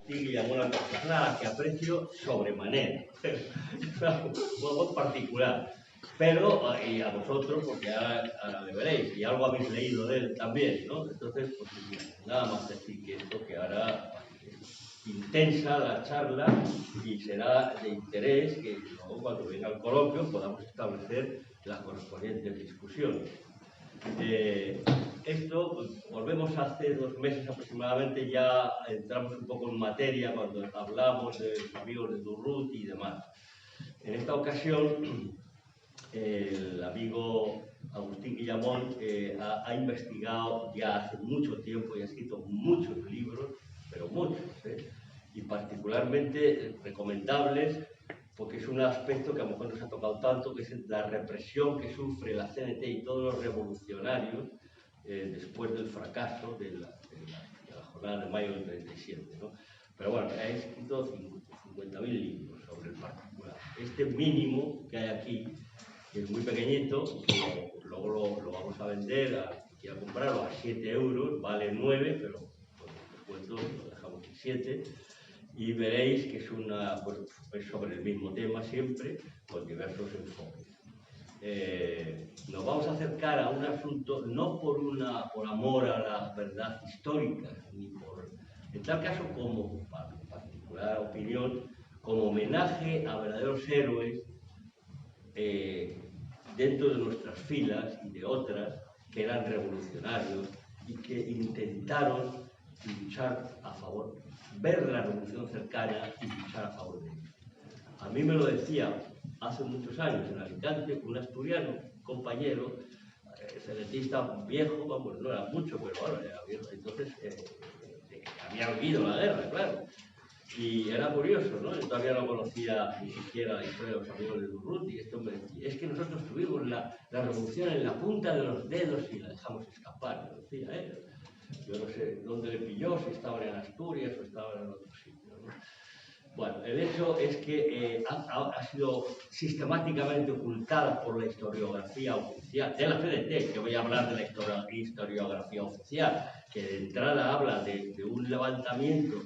Guillamón, una persona que aprecio sobremanera, una voz particular, pero y a vosotros, porque ahora le veréis, y algo habéis leído de él también, ¿no? Entonces, pues nada más decir que esto, que ahora es intensa la charla y será de interés que luego cuando venga el coloquio podamos establecer las correspondientes discusiones. Esto, pues, volvemos hace 2 meses aproximadamente, ya entramos un poco en materia cuando hablamos de los amigos de Durruti y demás. En esta ocasión, el amigo Agustín Guillamón ha investigado ya hace mucho tiempo y ha escrito muchos libros, pero muchos, y particularmente recomendables, porque es un aspecto que a lo mejor nos ha tocado tanto, que es la represión que sufre la CNT y todos los revolucionarios después del fracaso de la jornada de mayo del 37, ¿no? Pero bueno, ha escrito 50.000 libros sobre el particular. Este mínimo que hay aquí, que es muy pequeñito, que luego lo vamos a vender a quien quiera comprarlo a 7 euros, vale 9, pero por descuento lo dejamos en 7. Y veréis que es es sobre el mismo tema siempre, con diversos enfoques. Nos vamos a acercar a un asunto no por amor a la verdad histórica, ni por, en tal caso, como particular opinión, como homenaje a verdaderos héroes dentro de nuestras filas y de otras que eran revolucionarios y que intentaron luchar a favor, ver la revolución cercana y luchar a favor de ella. A mí me lo decía hace muchos años en Alicante un asturiano, un compañero, cenetista viejo, vamos, no era mucho, pero bueno, era viejo, entonces había vivido la guerra, claro. Y era curioso, ¿no? Yo todavía no conocía ni siquiera la historia de los amigos de Durruti, y este hombre decía, es que nosotros tuvimos la revolución en la punta de los dedos y la dejamos escapar, lo decía él. Yo no sé dónde le pilló, si estaban en Asturias o estaban en otro sitio, ¿no? Bueno, el hecho es que ha sido sistemáticamente ocultada por la historiografía oficial de la CNT, que voy a hablar de la historiografía oficial, que de entrada habla de un levantamiento,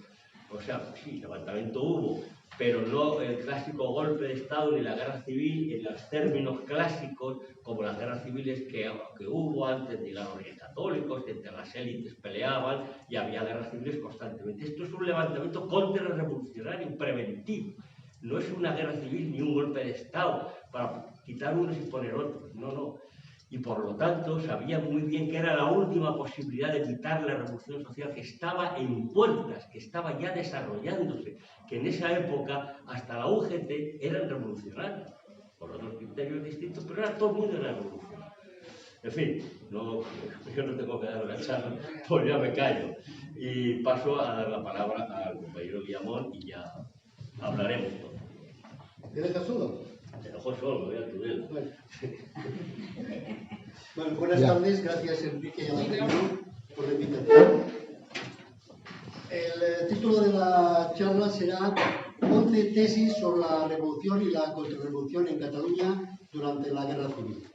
o sea, sí, levantamiento hubo, pero no el clásico golpe de Estado ni la guerra civil en los términos clásicos como las guerras civiles que hubo antes, de los reyes católicos, que entre las élites peleaban y había guerras civiles constantemente. Esto es un levantamiento contrarrevolucionario preventivo. No es una guerra civil ni un golpe de Estado para quitar unos y poner otros. No, no. Y por lo tanto sabía muy bien que era la última posibilidad de evitar la revolución social que estaba en puertas, que estaba ya desarrollándose, que en esa época hasta la UGT eran revolucionarios, por otros criterios distintos, pero era todo el mundo revolucionario. En fin, yo no tengo que dar la charla, pues ya me callo. Y paso a dar la palabra al compañero Guillamón y ya hablaremos todo. ¿Te dejas solo? Te dejo solo, voy a tu dedo. Bueno, buenas tardes, gracias Enrique y Alejandro por la invitación. El título de la charla será 11 tesis sobre la revolución y la contrarrevolución en Cataluña durante la Guerra Civil.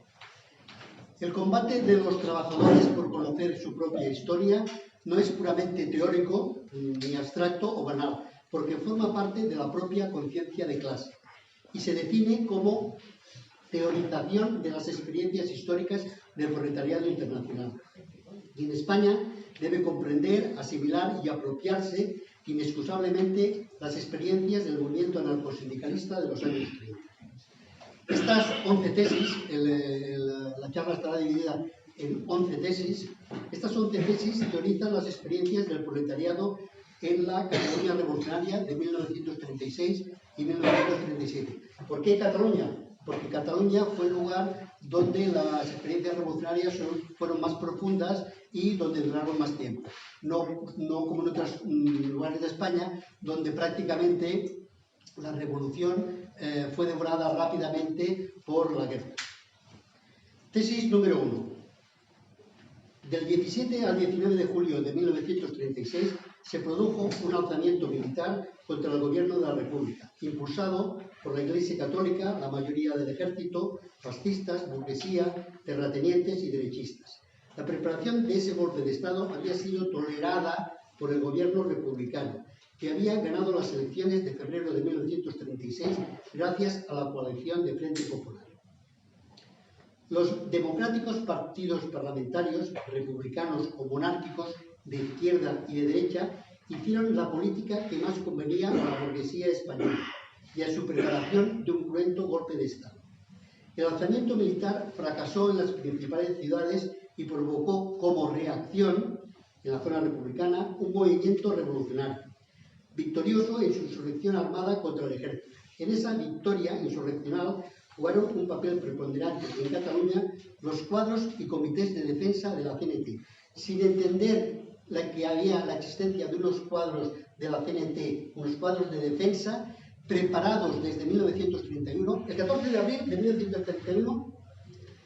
El combate de los trabajadores por conocer su propia historia no es puramente teórico, ni abstracto o banal, porque forma parte de la propia conciencia de clase y se define como teorización de las experiencias históricas del proletariado internacional. Y en España debe comprender, asimilar y apropiarse inexcusablemente las experiencias del movimiento anarcosindicalista de los años 30. Estas 11 tesis, la charla estará dividida en 11 tesis, estas 11 tesis teorizan las experiencias del proletariado en la Cataluña revolucionaria de 1936 y 1937. ¿Por qué Cataluña? Porque Cataluña fue el lugar donde las experiencias revolucionarias fueron más profundas y donde duraron más tiempo. No como en otros lugares de España, donde prácticamente la revolución fue devorada rápidamente por la guerra. Tesis número 1. Del 17 al 19 de julio de 1936 se produjo un alzamiento militar contra el gobierno de la República, impulsado por la Iglesia Católica, la mayoría del ejército, fascistas, burguesía, terratenientes y derechistas. La preparación de ese golpe de Estado había sido tolerada por el gobierno republicano que había ganado las elecciones de febrero de 1936 gracias a la coalición de Frente Popular. Los democráticos partidos parlamentarios, republicanos o monárquicos, de izquierda y de derecha, hicieron la política que más convenía a la burguesía española y a su preparación de un cruento golpe de Estado. El alzamiento militar fracasó en las principales ciudades y provocó como reacción, en la zona republicana, un movimiento revolucionario, victorioso en su insurrección armada contra el ejército. En esa victoria insurreccional jugaron un papel preponderante en Cataluña los cuadros y comités de defensa de la CNT. Sin entender que había la existencia de unos cuadros de la CNT, unos cuadros de defensa, preparados desde 1931, el 14 de abril de 1931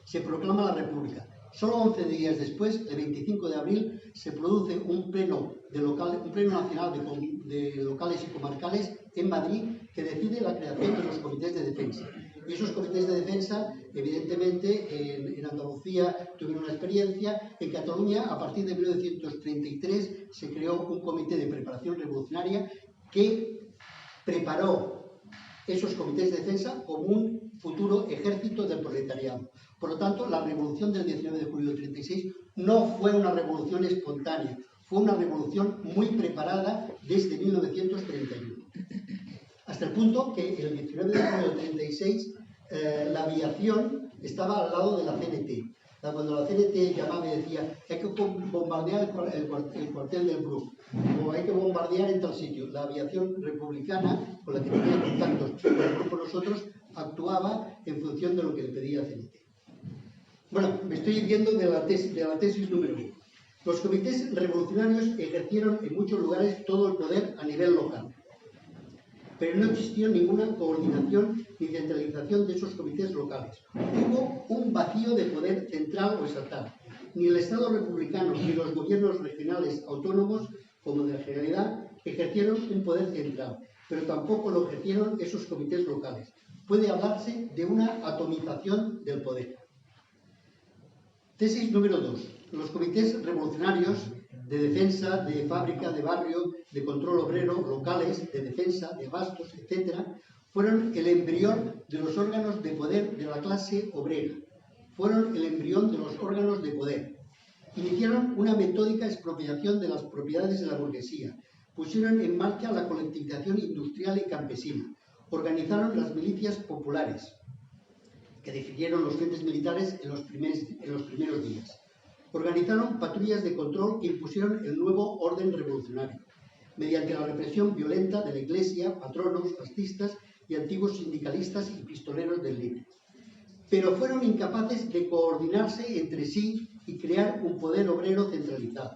se proclama la República. Solo 11 días después, el 25 de abril, se produce un pleno nacional de locales y comarcales en Madrid que decide la creación de los comités de defensa. Y esos comités de defensa, evidentemente, en Andalucía tuvieron una experiencia. En Cataluña, a partir de 1933, se creó un comité de preparación revolucionaria que preparó esos comités de defensa como un futuro ejército del proletariado. Por lo tanto, la revolución del 19 de julio del 36 no fue una revolución espontánea, fue una revolución muy preparada desde 1931. Hasta el punto que el 19 de julio del 36 la aviación estaba al lado de la CNT. Cuando la CNT llamaba y decía hay que bombardear el cuartel del Bruc o hay que bombardear en tal sitio, la aviación republicana, con la que tenía contactos con el grupo Nosotros, actuaba en función de lo que le pedía la CNT. Bueno, me estoy yendo de la tesis número 1. Los comités revolucionarios ejercieron en muchos lugares todo el poder a nivel local, pero no existió ninguna coordinación ni centralización de esos comités locales. Hubo un vacío de poder central o estatal. Ni el Estado republicano ni los gobiernos regionales autónomos, como de la Generalidad, ejercieron un poder central, pero tampoco lo ejercieron esos comités locales. Puede hablarse de una atomización del poder. Tesis número 2. Los comités revolucionarios de defensa, de fábrica, de barrio, de control obrero, locales, de defensa, de abastos, etc., fueron el embrión de los órganos de poder de la clase obrera. Fueron el embrión de los órganos de poder. Iniciaron una metódica expropiación de las propiedades de la burguesía. Pusieron en marcha la colectivización industrial y campesina. Organizaron las milicias populares, que definieron los frentes militares en los primeros días. Organizaron patrullas de control que impusieron el nuevo orden revolucionario, mediante la represión violenta de la Iglesia, patronos, fascistas y antiguos sindicalistas y pistoleros del libre. Pero fueron incapaces de coordinarse entre sí y crear un poder obrero centralizado.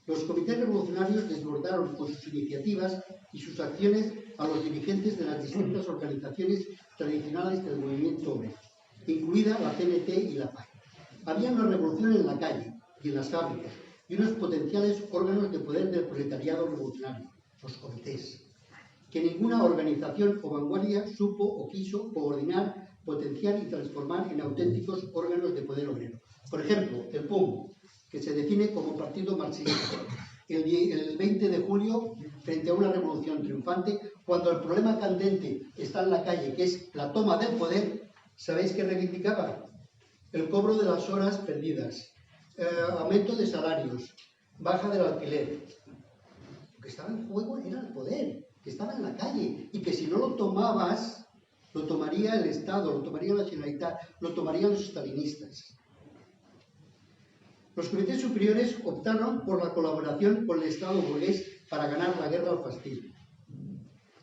Los comités revolucionarios desbordaron con sus iniciativas y sus acciones a los dirigentes de las distintas organizaciones tradicionales del movimiento obrero, incluida la CNT y la FAI. Había una revolución en la calle y en las fábricas y unos potenciales órganos de poder del proletariado revolucionario, los comités, que ninguna organización o vanguardia supo o quiso coordinar, potenciar y transformar en auténticos órganos de poder obrero. Por ejemplo, el PUM, que se define como partido marxista, el 20 de julio, frente a una revolución triunfante, cuando el problema candente está en la calle, que es la toma del poder, ¿sabéis qué reivindicaba? El cobro de las horas perdidas, aumento de salarios, baja del alquiler. Lo que estaba en juego era el poder, que estaba en la calle, y que si no lo tomabas, lo tomaría el Estado, lo tomaría la Generalitat, lo tomarían los stalinistas. Los comités superiores optaron por la colaboración con el Estado burgués para ganar la guerra al fascismo.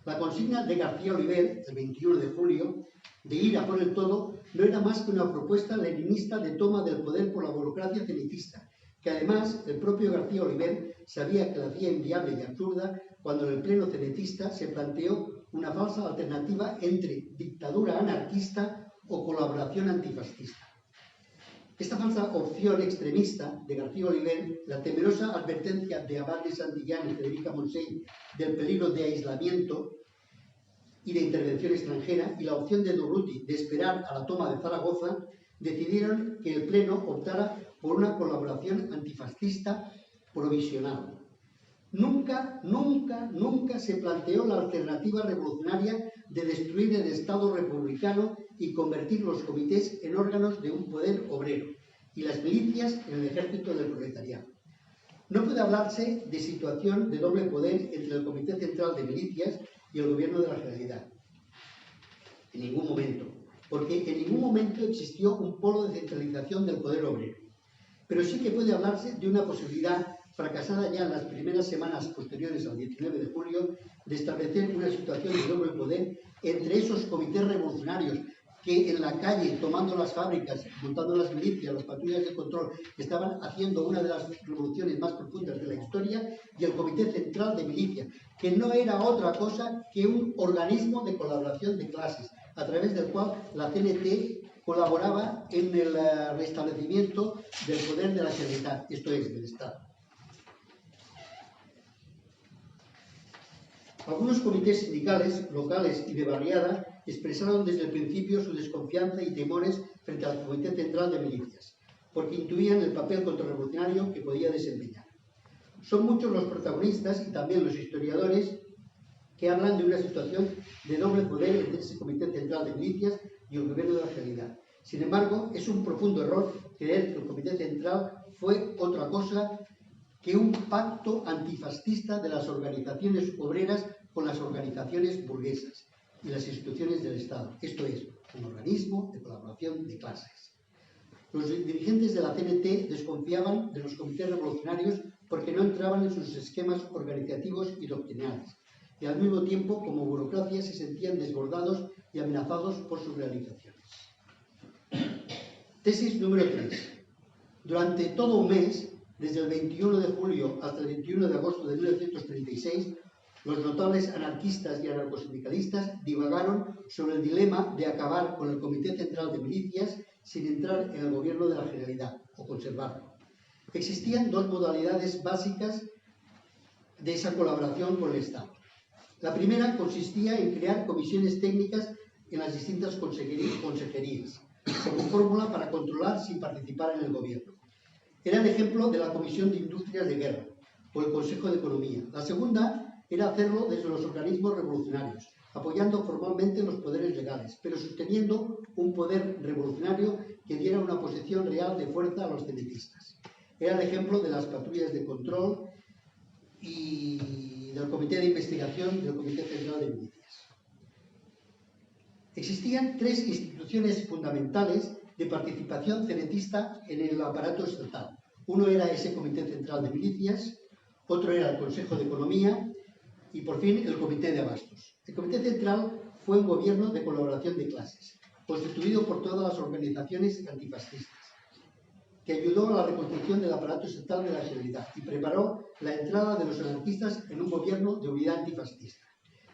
La consigna de García Oliver, el 21 de julio, de ir a por el todo, no era más que una propuesta leninista de toma del poder por la burocracia cenitista, que además el propio García Oliver sabía que la hacía inviable y absurda cuando en el pleno cenitista se planteó una falsa alternativa entre dictadura anarquista o colaboración antifascista. Esta falsa opción extremista de García Oliver, la temerosa advertencia de Abad de Santillán y Federica Montseny del peligro de aislamiento y de intervención extranjera, y la opción de Durruti de esperar a la toma de Zaragoza, decidieron que el Pleno optara por una colaboración antifascista provisional. Nunca se planteó la alternativa revolucionaria de destruir el Estado republicano y convertir los comités en órganos de un poder obrero y las milicias en el ejército del proletariado. No puede hablarse de situación de doble poder entre el Comité Central de Milicias y el Gobierno de la Generalidad. En ningún momento, porque en ningún momento existió un polo de centralización del poder obrero. Pero sí que puede hablarse de una posibilidad fracasada ya en las primeras semanas posteriores al 19 de julio, de establecer una situación de doble poder entre esos comités revolucionarios que en la calle, tomando las fábricas, montando las milicias, las patrullas de control, estaban haciendo una de las revoluciones más profundas de la historia, y el Comité Central de Milicias, que no era otra cosa que un organismo de colaboración de clases, a través del cual la CNT colaboraba en el restablecimiento del poder de la Generalitat, esto es, del Estado. Algunos comités sindicales, locales y de barriada expresaron desde el principio su desconfianza y temores frente al Comité Central de Milicias, porque intuían el papel contrarrevolucionario que podía desempeñar. Son muchos los protagonistas y también los historiadores que hablan de una situación de doble poder entre ese Comité Central de Milicias y el Gobierno de la Generalidad. Sin embargo, es un profundo error creer que el Comité Central fue otra cosa que un pacto antifascista de las organizaciones obreras con las organizaciones burguesas y las instituciones del Estado. Esto es, un organismo de colaboración de clases. Los dirigentes de la CNT desconfiaban de los comités revolucionarios porque no entraban en sus esquemas organizativos y doctrinales, y al mismo tiempo, como burocracia, se sentían desbordados y amenazados por sus realizaciones. Tesis número 3. Durante todo un mes, desde el 21 de julio hasta el 21 de agosto de 1936, los notables anarquistas y anarcosindicalistas divagaron sobre el dilema de acabar con el Comité Central de Milicias sin entrar en el gobierno de la Generalidad o conservarlo. Existían dos modalidades básicas de esa colaboración con el Estado. La primera consistía en crear comisiones técnicas en las distintas consejerías, como fórmula para controlar sin participar en el gobierno. Era el ejemplo de la Comisión de Industrias de Guerra o el Consejo de Economía. La segunda era hacerlo desde los organismos revolucionarios, apoyando formalmente los poderes legales, pero sosteniendo un poder revolucionario que diera una posición real de fuerza a los cenetistas. Era el ejemplo de las patrullas de control y del Comité de Investigación del Comité Central de Milicias. Existían tres instituciones fundamentales de participación cenetista en el aparato estatal. Uno era ese Comité Central de Milicias, otro era el Consejo de Economía y, por fin, el Comité de Abastos. El Comité Central fue un gobierno de colaboración de clases, constituido por todas las organizaciones antifascistas, que ayudó a la reconstrucción del aparato estatal de la Generalidad y preparó la entrada de los anarquistas en un gobierno de unidad antifascista.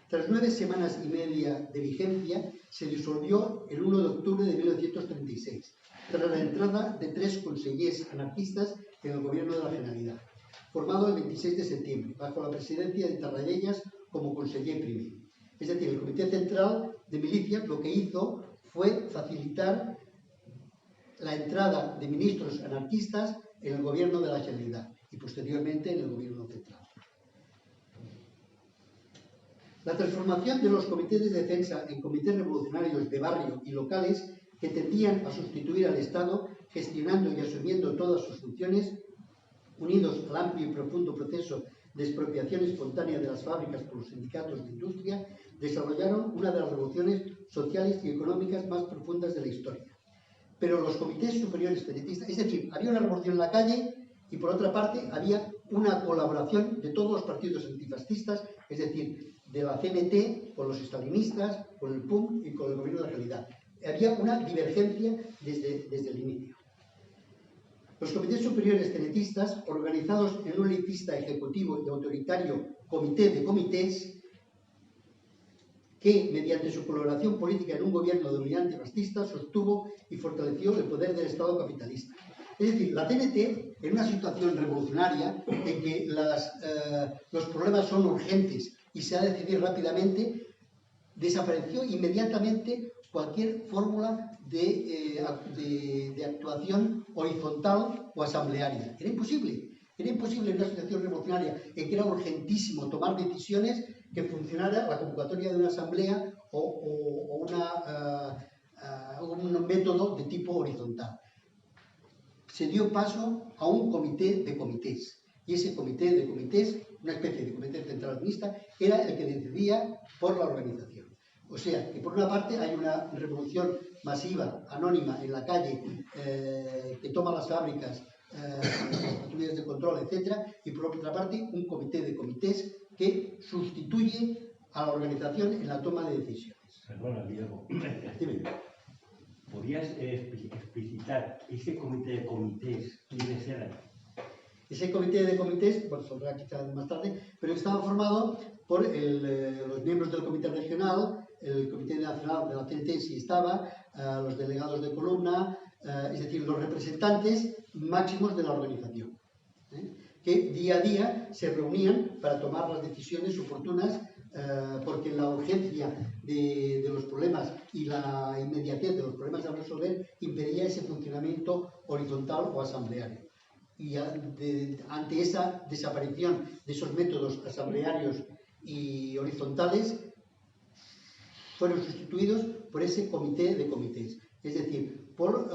Tras 9 semanas y media de vigencia, se disolvió el 1 de octubre de 1936, tras la entrada de 3 consellers anarquistas en el gobierno de la Generalidad, formado el 26 de septiembre, bajo la presidencia de Tarradellas como conseller primer. Es decir, el Comité Central de Milicias lo que hizo fue facilitar la entrada de ministros anarquistas en el gobierno de la Generalidad y posteriormente en el gobierno central. La transformación de los comités de defensa en comités revolucionarios de barrio y locales que tendían a sustituir al Estado, gestionando y asumiendo todas sus funciones, unidos al amplio y profundo proceso de expropiación espontánea de las fábricas por los sindicatos de industria, desarrollaron una de las revoluciones sociales y económicas más profundas de la historia. Pero los comités superiores cenetistas, es decir, había una revolución en la calle y por otra parte había una colaboración de todos los partidos antifascistas, es decir, de la CNT con los estalinistas, con el PUM y con el gobierno de la Generalidad. Había una divergencia desde el inicio. Los comités superiores cenetistas, organizados en un elitista ejecutivo y autoritario comité de comités, que, mediante su colaboración política en un gobierno de unidad antifascista, sostuvo y fortaleció el poder del Estado capitalista. Es decir, la CNT, en una situación revolucionaria, en que los problemas son urgentes y se ha de decidir rápidamente, desapareció inmediatamente cualquier fórmula de actuación horizontal o asamblearia. Era imposible. Era imposible en una situación revolucionaria en que era urgentísimo tomar decisiones que funcionara la convocatoria de una asamblea o un método de tipo horizontal. Se dio paso a un comité de comités. Y ese comité de comités, una especie de comité central mixta, era el que decidía por la organización. O sea, que por una parte hay una revolución masiva, anónima, en la calle, que toma las fábricas, las patrullas de control, etc. Y por otra parte, un comité de comités que sustituye a la organización en la toma de decisiones. Perdona, Diego. Dime. ¿Podrías explicitar ese comité de comités quiénes eran? Ese comité de comités, bueno, saldrá quizás más tarde, pero estaba formado por los miembros del comité regional, el comité nacional de la CNT si estaba, los delegados de columna, es decir, los representantes máximos de la organización, que día a día se reunían para tomar las decisiones oportunas, porque la urgencia de los problemas y la inmediatez de los problemas a resolver impedía ese funcionamiento horizontal o asambleario. Y ante esa desaparición de esos métodos asamblearios y horizontales, fueron sustituidos por ese comité de comités, es decir, por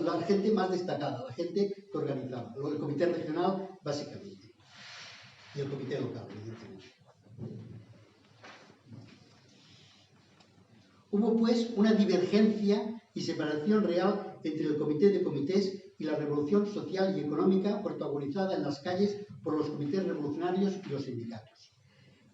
la gente más destacada, la gente que organizaba, el comité regional básicamente, y el comité local, evidentemente. Hubo pues una divergencia y separación real entre el comité de comités y la revolución social y económica protagonizada en las calles por los comités revolucionarios y los sindicatos.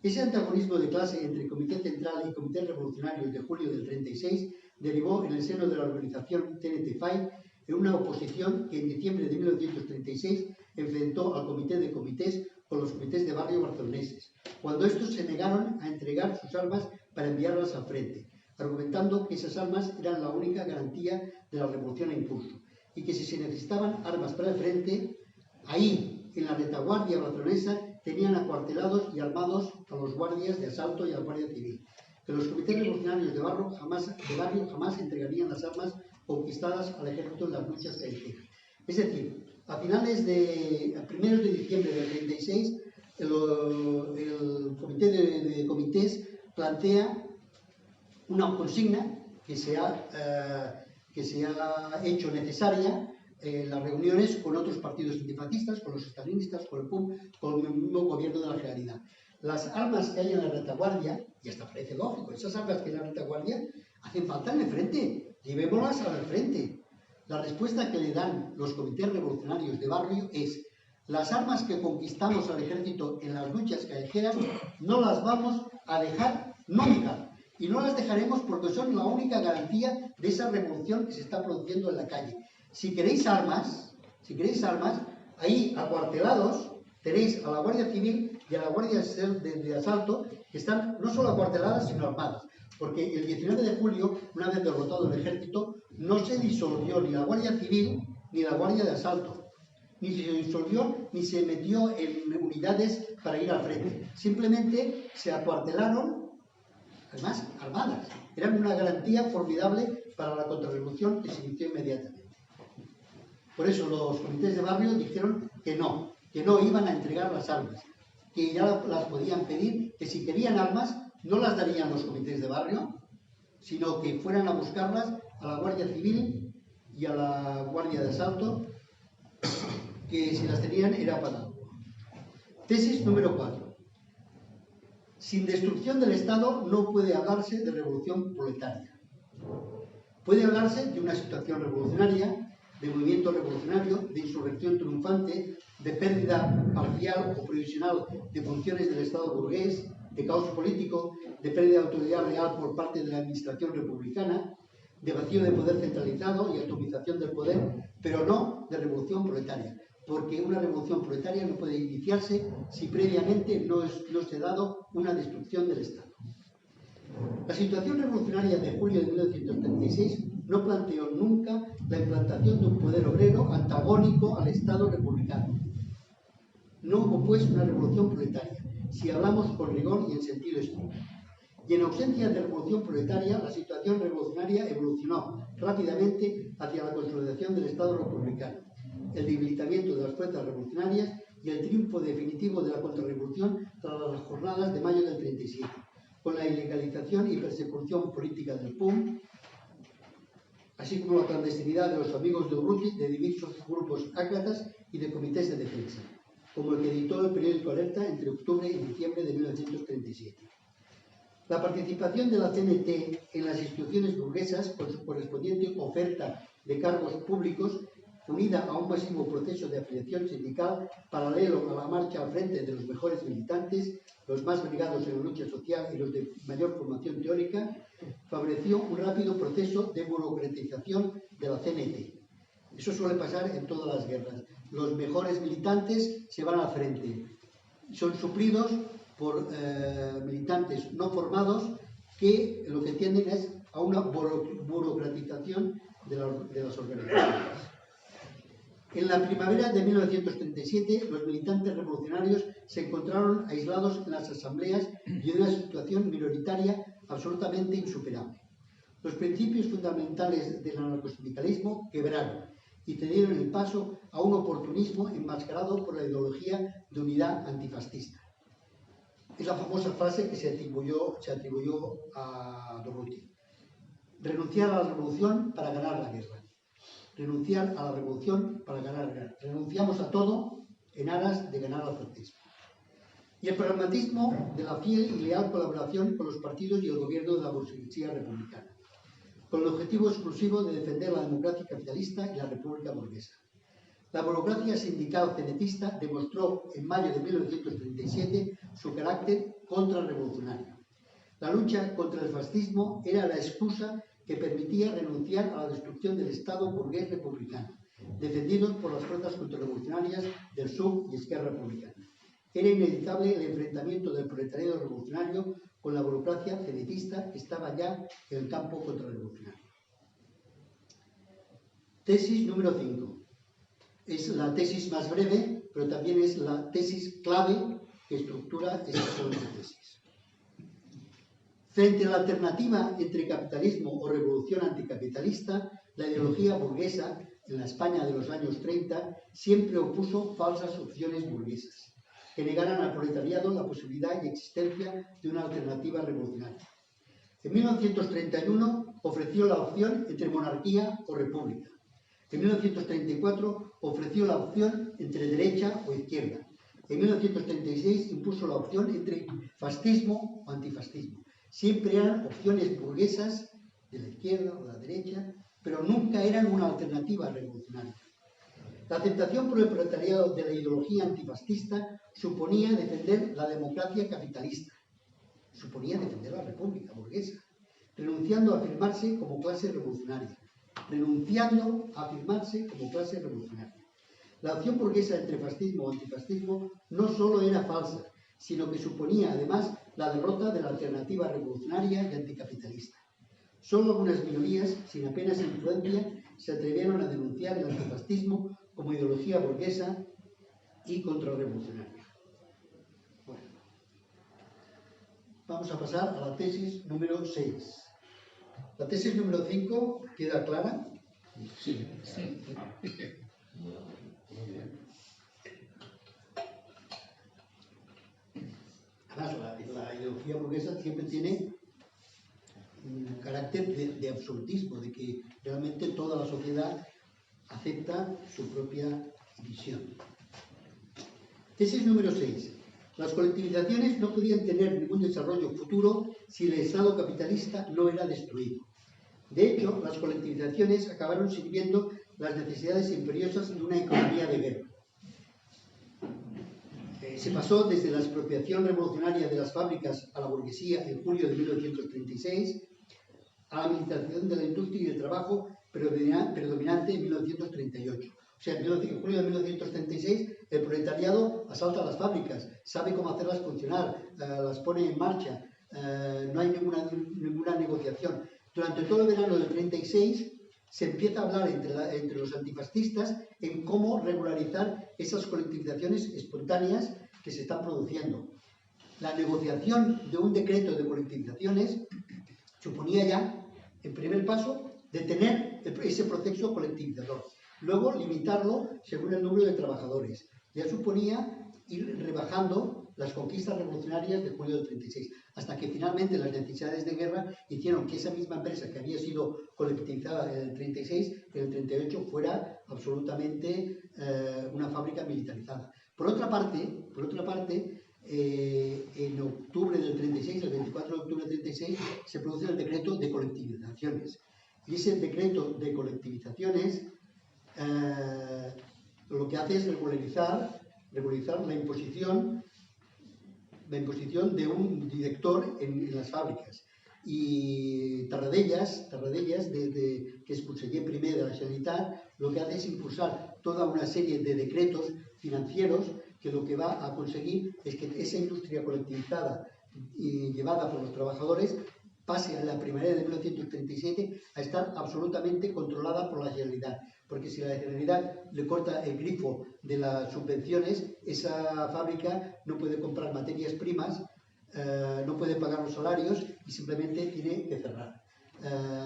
Ese antagonismo de clase entre el Comité Central y Comités Revolucionarios de julio del 36 derivó en el seno de la organización TNT-FAI en una oposición que en diciembre de 1936 enfrentó al Comité de Comités con los comités de barrio barceloneses, cuando estos se negaron a entregar sus armas para enviarlas al frente, argumentando que esas armas eran la única garantía de la revolución en curso y que si se necesitaban armas para el frente, ahí, en la retaguardia barcelonesa, tenían acuartelados y armados a los guardias de asalto y a la Guardia Civil, que los comités revolucionarios de barrio jamás entregarían las armas conquistadas al ejército en las luchas callejeras. Es decir, a primeros de diciembre del 36, el comité de comités plantea una consigna que se ha hecho necesaria en las reuniones con otros partidos antifascistas, con los estalinistas, con el PUM, con el mismo gobierno de la Generalidad. Las armas que hay en la retaguardia, y hasta parece lógico, esas armas que hay en la retaguardia hacen falta en el frente, llevémoslas al frente. La respuesta que le dan los comités revolucionarios de barrio es: las armas que conquistamos al ejército en las luchas callejeras no las vamos a dejar nunca. Y no las dejaremos porque son la única garantía de esa revolución que se está produciendo en la calle. Si queréis armas, ahí acuartelados tenéis a la Guardia Civil y a la Guardia de Asalto, que están no solo acuarteladas, sino armadas. Porque el 19 de julio, una vez derrotado el ejército, no se disolvió ni la Guardia Civil ni la Guardia de Asalto. Ni se disolvió ni se metió en unidades para ir al frente. Simplemente se acuartelaron, además armadas. Eran una garantía formidable para la contrarrevolución que se inició inmediatamente. Por eso los comités de barrio dijeron que no iban a entregar las armas, que ya las podían pedir, que si querían armas no las darían los comités de barrio, sino que fueran a buscarlas a la Guardia Civil y a la Guardia de Asalto, que si las tenían era para algo. Tesis número 4. Sin destrucción del Estado no puede hablarse de revolución proletaria. Puede hablarse de una situación revolucionaria, de movimiento revolucionario, de insurrección triunfante, de pérdida parcial o provisional de funciones del Estado burgués, de caos político, de pérdida de autoridad real por parte de la administración republicana, de vacío de poder centralizado y atomización del poder, pero no de revolución proletaria, porque una revolución proletaria no puede iniciarse si previamente no se ha dado una destrucción del Estado. La situación revolucionaria de julio de 1936 no planteó nunca la implantación de un poder obrero antagónico al Estado republicano. No hubo pues una revolución proletaria, si hablamos con rigor y en sentido estricto. Y en ausencia de revolución proletaria, la situación revolucionaria evolucionó rápidamente hacia la consolidación del Estado republicano. el debilitamiento de las fuerzas revolucionarias y el triunfo definitivo de la contrarrevolución tras las jornadas de mayo del 37, con la ilegalización y persecución política del PUM, así como la clandestinidad de los amigos de Urruti, de diversos grupos ácratas y de comités de defensa, como el que editó el periódico Alerta entre octubre y diciembre de 1937. La participación de la CNT en las instituciones burguesas, con su correspondiente oferta de cargos públicos, unida a un masivo proceso de afiliación sindical paralelo a la marcha al frente de los mejores militantes, los más brigados en la lucha social y los de mayor formación teórica, favoreció un rápido proceso de burocratización de la CNT. Eso suele pasar en todas las guerras. Los mejores militantes se van al frente. Son suplidos por militantes no formados que lo que tienden es a una burocratización de las organizaciones. En la primavera de 1937, los militantes revolucionarios se encontraron aislados en las asambleas y en una situación minoritaria absolutamente insuperable. Los principios fundamentales del anarcosindicalismo quebraron y cedieron el paso a un oportunismo enmascarado por la ideología de unidad antifascista. Es la famosa frase que se atribuyó a Durruti. Renunciar a la revolución para ganar la guerra. Renunciar a la revolución para ganar la guerra. Renunciamos a todo en aras de ganar al fascismo. Y el pragmatismo de la fiel y leal colaboración con los partidos y el gobierno de la burguesía republicana, con el objetivo exclusivo de defender la democracia capitalista y la república burguesa. La burocracia sindical cenetista demostró en mayo de 1937 su carácter contrarrevolucionario. La lucha contra el fascismo era la excusa que permitía renunciar a la destrucción del Estado burgués republicano, defendidos por las fuerzas contrarrevolucionarias del SUB y Esquerra Republicana. Era inevitable el enfrentamiento del proletariado revolucionario con la burocracia cenetista que estaba ya en el campo contrarrevolucionario. Tesis número 5. Es la tesis más breve, pero también es la tesis clave que estructura esta segunda tesis. Frente a la alternativa entre capitalismo o revolución anticapitalista, la ideología burguesa, en la España de los años 30, siempre opuso falsas opciones burguesas, que negaran al proletariado la posibilidad y existencia de una alternativa revolucionaria. En 1931 ofreció la opción entre monarquía o república. En 1934 ofreció la opción entre derecha o izquierda. En 1936 impuso la opción entre fascismo o antifascismo. Siempre eran opciones burguesas de la izquierda o de la derecha, pero nunca eran una alternativa revolucionaria. La aceptación por el proletariado de la ideología antifascista suponía defender la democracia capitalista, suponía defender la república burguesa, renunciando a afirmarse como clase revolucionaria. La opción burguesa entre fascismo o antifascismo no solo era falsa, sino que suponía además la derrota de la alternativa revolucionaria y anticapitalista. Solo algunas minorías, sin apenas influencia, se atrevieron a denunciar el antifascismo como ideología burguesa y contrarrevolucionaria. Bueno, vamos a pasar a la tesis número 6. La tesis número 5 queda clara. Sí. Además, la ideología burguesa siempre tiene un carácter de absolutismo, de que realmente toda la sociedad acepta su propia visión. Tesis número 6. Las colectivizaciones no podían tener ningún desarrollo futuro si el Estado capitalista no era destruido. De hecho, las colectivizaciones acabaron sirviendo las necesidades imperiosas de una economía de guerra. Se pasó desde la expropiación revolucionaria de las fábricas a la burguesía en julio de 1936 a la militarización de la industria y del trabajo predominante en 1938. O sea, en julio de 1936 el proletariado asalta las fábricas, sabe cómo hacerlas funcionar, las pone en marcha, no hay ninguna negociación. Durante todo el verano del 36 se empieza a hablar entre los antifascistas en cómo regularizar esas colectivizaciones espontáneas que se están produciendo. La negociación de un decreto de colectivizaciones suponía ya, en primer paso, detener ese proceso colectivizador. Luego, limitarlo según el número de trabajadores. Ya suponía ir rebajando las conquistas revolucionarias de julio del 36, hasta que finalmente las necesidades de guerra hicieron que esa misma empresa que había sido colectivizada en el 36, en el 38 fuera absolutamente una fábrica militarizada. Por otra parte, en octubre del 36, el 24 de octubre del 36, se produce el decreto de colectivizaciones. Y ese decreto de colectivizaciones lo que hace es regularizar la imposición de un director en las fábricas. Y Tarradellas, desde que es conseller primer de la Generalitat, lo que hace es impulsar toda una serie de decretos financieros que lo que va a conseguir es que esa industria colectivizada y llevada por los trabajadores pase a la primavera de 1937 a estar absolutamente controlada por la Generalitat. Porque si la Generalitat le corta el grifo de las subvenciones, esa fábrica no puede comprar materias primas, no puede pagar los salarios y simplemente tiene que cerrar.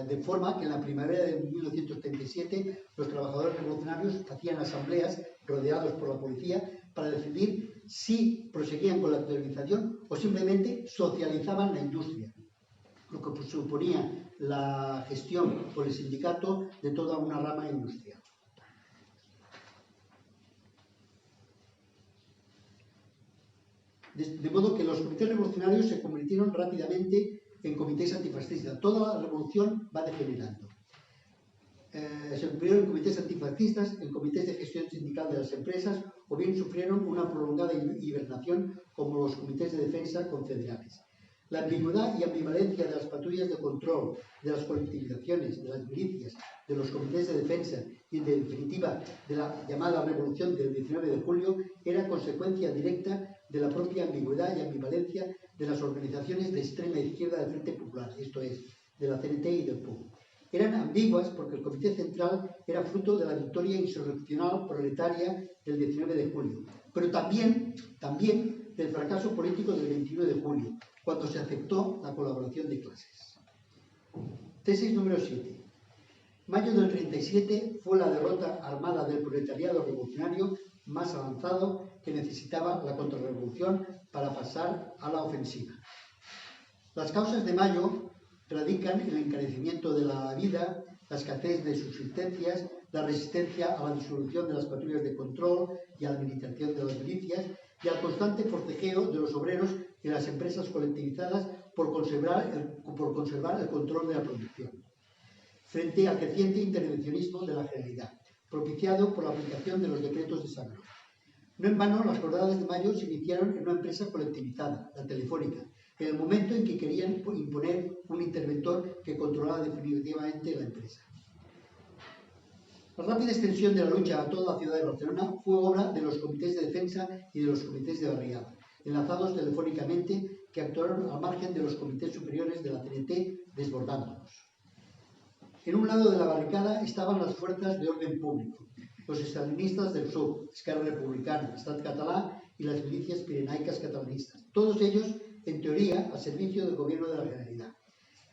De forma que en la primavera de 1937 los trabajadores revolucionarios hacían asambleas rodeados por la policía para decidir si proseguían con la actualización o simplemente socializaban la industria, lo que suponía la gestión por el sindicato de toda una rama industrial. De modo que los comités revolucionarios se convirtieron rápidamente en comités antifascistas. Toda la revolución va degenerando. Se convirtieron en comités antifascistas, en comités de gestión sindical de las empresas, o bien sufrieron una prolongada hibernación como los comités de defensa confederales. La ambigüedad y ambivalencia de las patrullas de control, de las colectivizaciones, de las milicias, de los comités de defensa y, en definitiva, de la llamada revolución del 19 de julio era consecuencia directa de la propia ambigüedad y ambivalencia de las organizaciones de extrema izquierda del Frente Popular, esto es, de la CNT y del PUM. Eran ambiguas porque el Comité Central era fruto de la victoria insurreccional proletaria del 19 de julio, pero también del fracaso político del 21 de julio, cuando se aceptó la colaboración de clases. Tesis número 7. Mayo del 37 fue la derrota armada del proletariado revolucionario más avanzado que necesitaba la contrarrevolución para pasar a la ofensiva. Las causas de Mayo radican en el encarecimiento de la vida, la escasez de subsistencias, la resistencia a la disolución de las patrullas de control y a la militarización de las milicias y al constante forcejeo de los obreros y las empresas colectivizadas por conservar el control de la producción, frente al creciente intervencionismo de la Generalidad, propiciado por la aplicación de los decretos de Sagro. No en vano, las jornadas de mayo se iniciaron en una empresa colectivizada, la Telefónica, en el momento en que querían imponer un interventor que controlara definitivamente la empresa. La rápida extensión de la lucha a toda la ciudad de Barcelona fue obra de los comités de defensa y de los comités de barriada, enlazados telefónicamente, que actuaron al margen de los comités superiores de la CNT, desbordándolos. En un lado de la barricada estaban las fuerzas de orden público, los estalinistas del sur, Esquerra Republicana, Estat Català y las milicias pirenaicas catalanistas, todos ellos, en teoría, al servicio del gobierno de la Generalidad.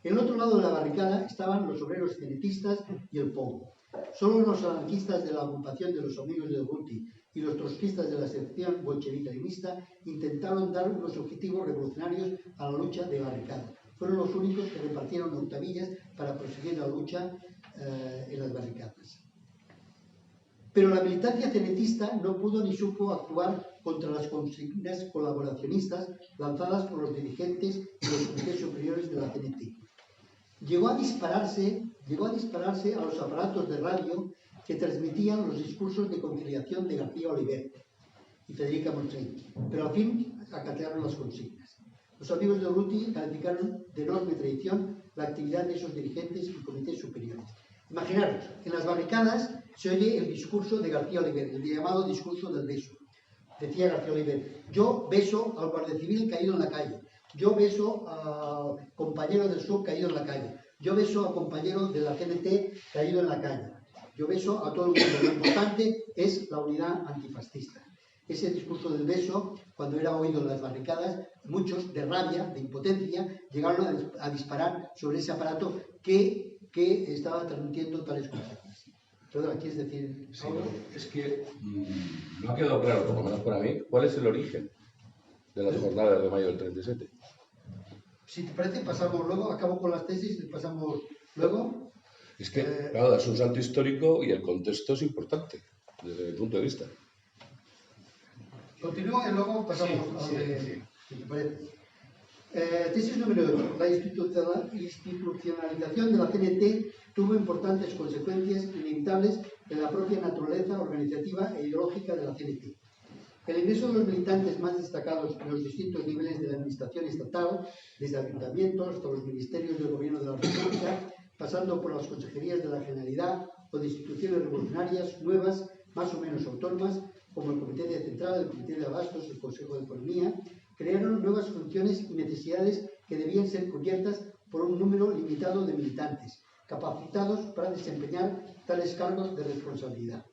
En el otro lado de la barricada estaban los obreros cenetistas y el POM. Solo los anarquistas de la agrupación de los amigos de Urruti y los trotskistas de la sección bolchevique-leninista intentaron dar unos objetivos revolucionarios a la lucha de barricada. Fueron los únicos que repartieron octavillas para proseguir la lucha en las barricadas. Pero la militancia cenetista no pudo ni supo actuar contra las consignas colaboracionistas lanzadas por los dirigentes y los comités superiores de la CNT. Llegó a dispararse a los aparatos de radio que transmitían los discursos de conciliación de García Oliver y Federica Montseny, pero al fin acataron las consignas. Los amigos de Urruti calificaron de enorme traición la actividad de esos dirigentes y comités superiores. Imaginaros, en las barricadas se oye el discurso de García Oliver, el llamado discurso del beso. Decía García Oliver: yo beso al guardia civil caído en la calle, yo beso al compañero del SUB caído en la calle, yo beso al compañero de la CNT caído en la calle, yo beso a todo el mundo. Lo importante es la unidad antifascista. Ese discurso del beso, cuando era oído en las barricadas, muchos, de rabia, de impotencia, llegaron a disparar sobre ese aparato que estaba transmitiendo tales consignas. Rodra, ¿quieres decir Sí, algo? es que no ha quedado claro, por lo menos para mí, cuál es el origen de las jornadas de mayo del 37. Si te parece, pasamos luego, acabo con las tesis y pasamos luego. Es que, claro, es un salto histórico y el contexto es importante, desde mi punto de vista. Continúo y luego pasamos a lo de... Si te parece. Tesis número 8. La institucionalización de la CNT tuvo importantes consecuencias inevitables en la propia naturaleza organizativa e ideológica de la CNT. El ingreso de los militantes más destacados en los distintos niveles de la administración estatal, desde ayuntamientos hasta los ministerios del gobierno de la República, pasando por las consejerías de la Generalidad o de instituciones revolucionarias nuevas, más o menos autónomas, como el Comité de Central, el Comité de Abastos, el Consejo de Economía, crearon nuevas funciones y necesidades que debían ser cubiertas por un número limitado de militantes, capacitados para desempeñar tales cargos de responsabilidad.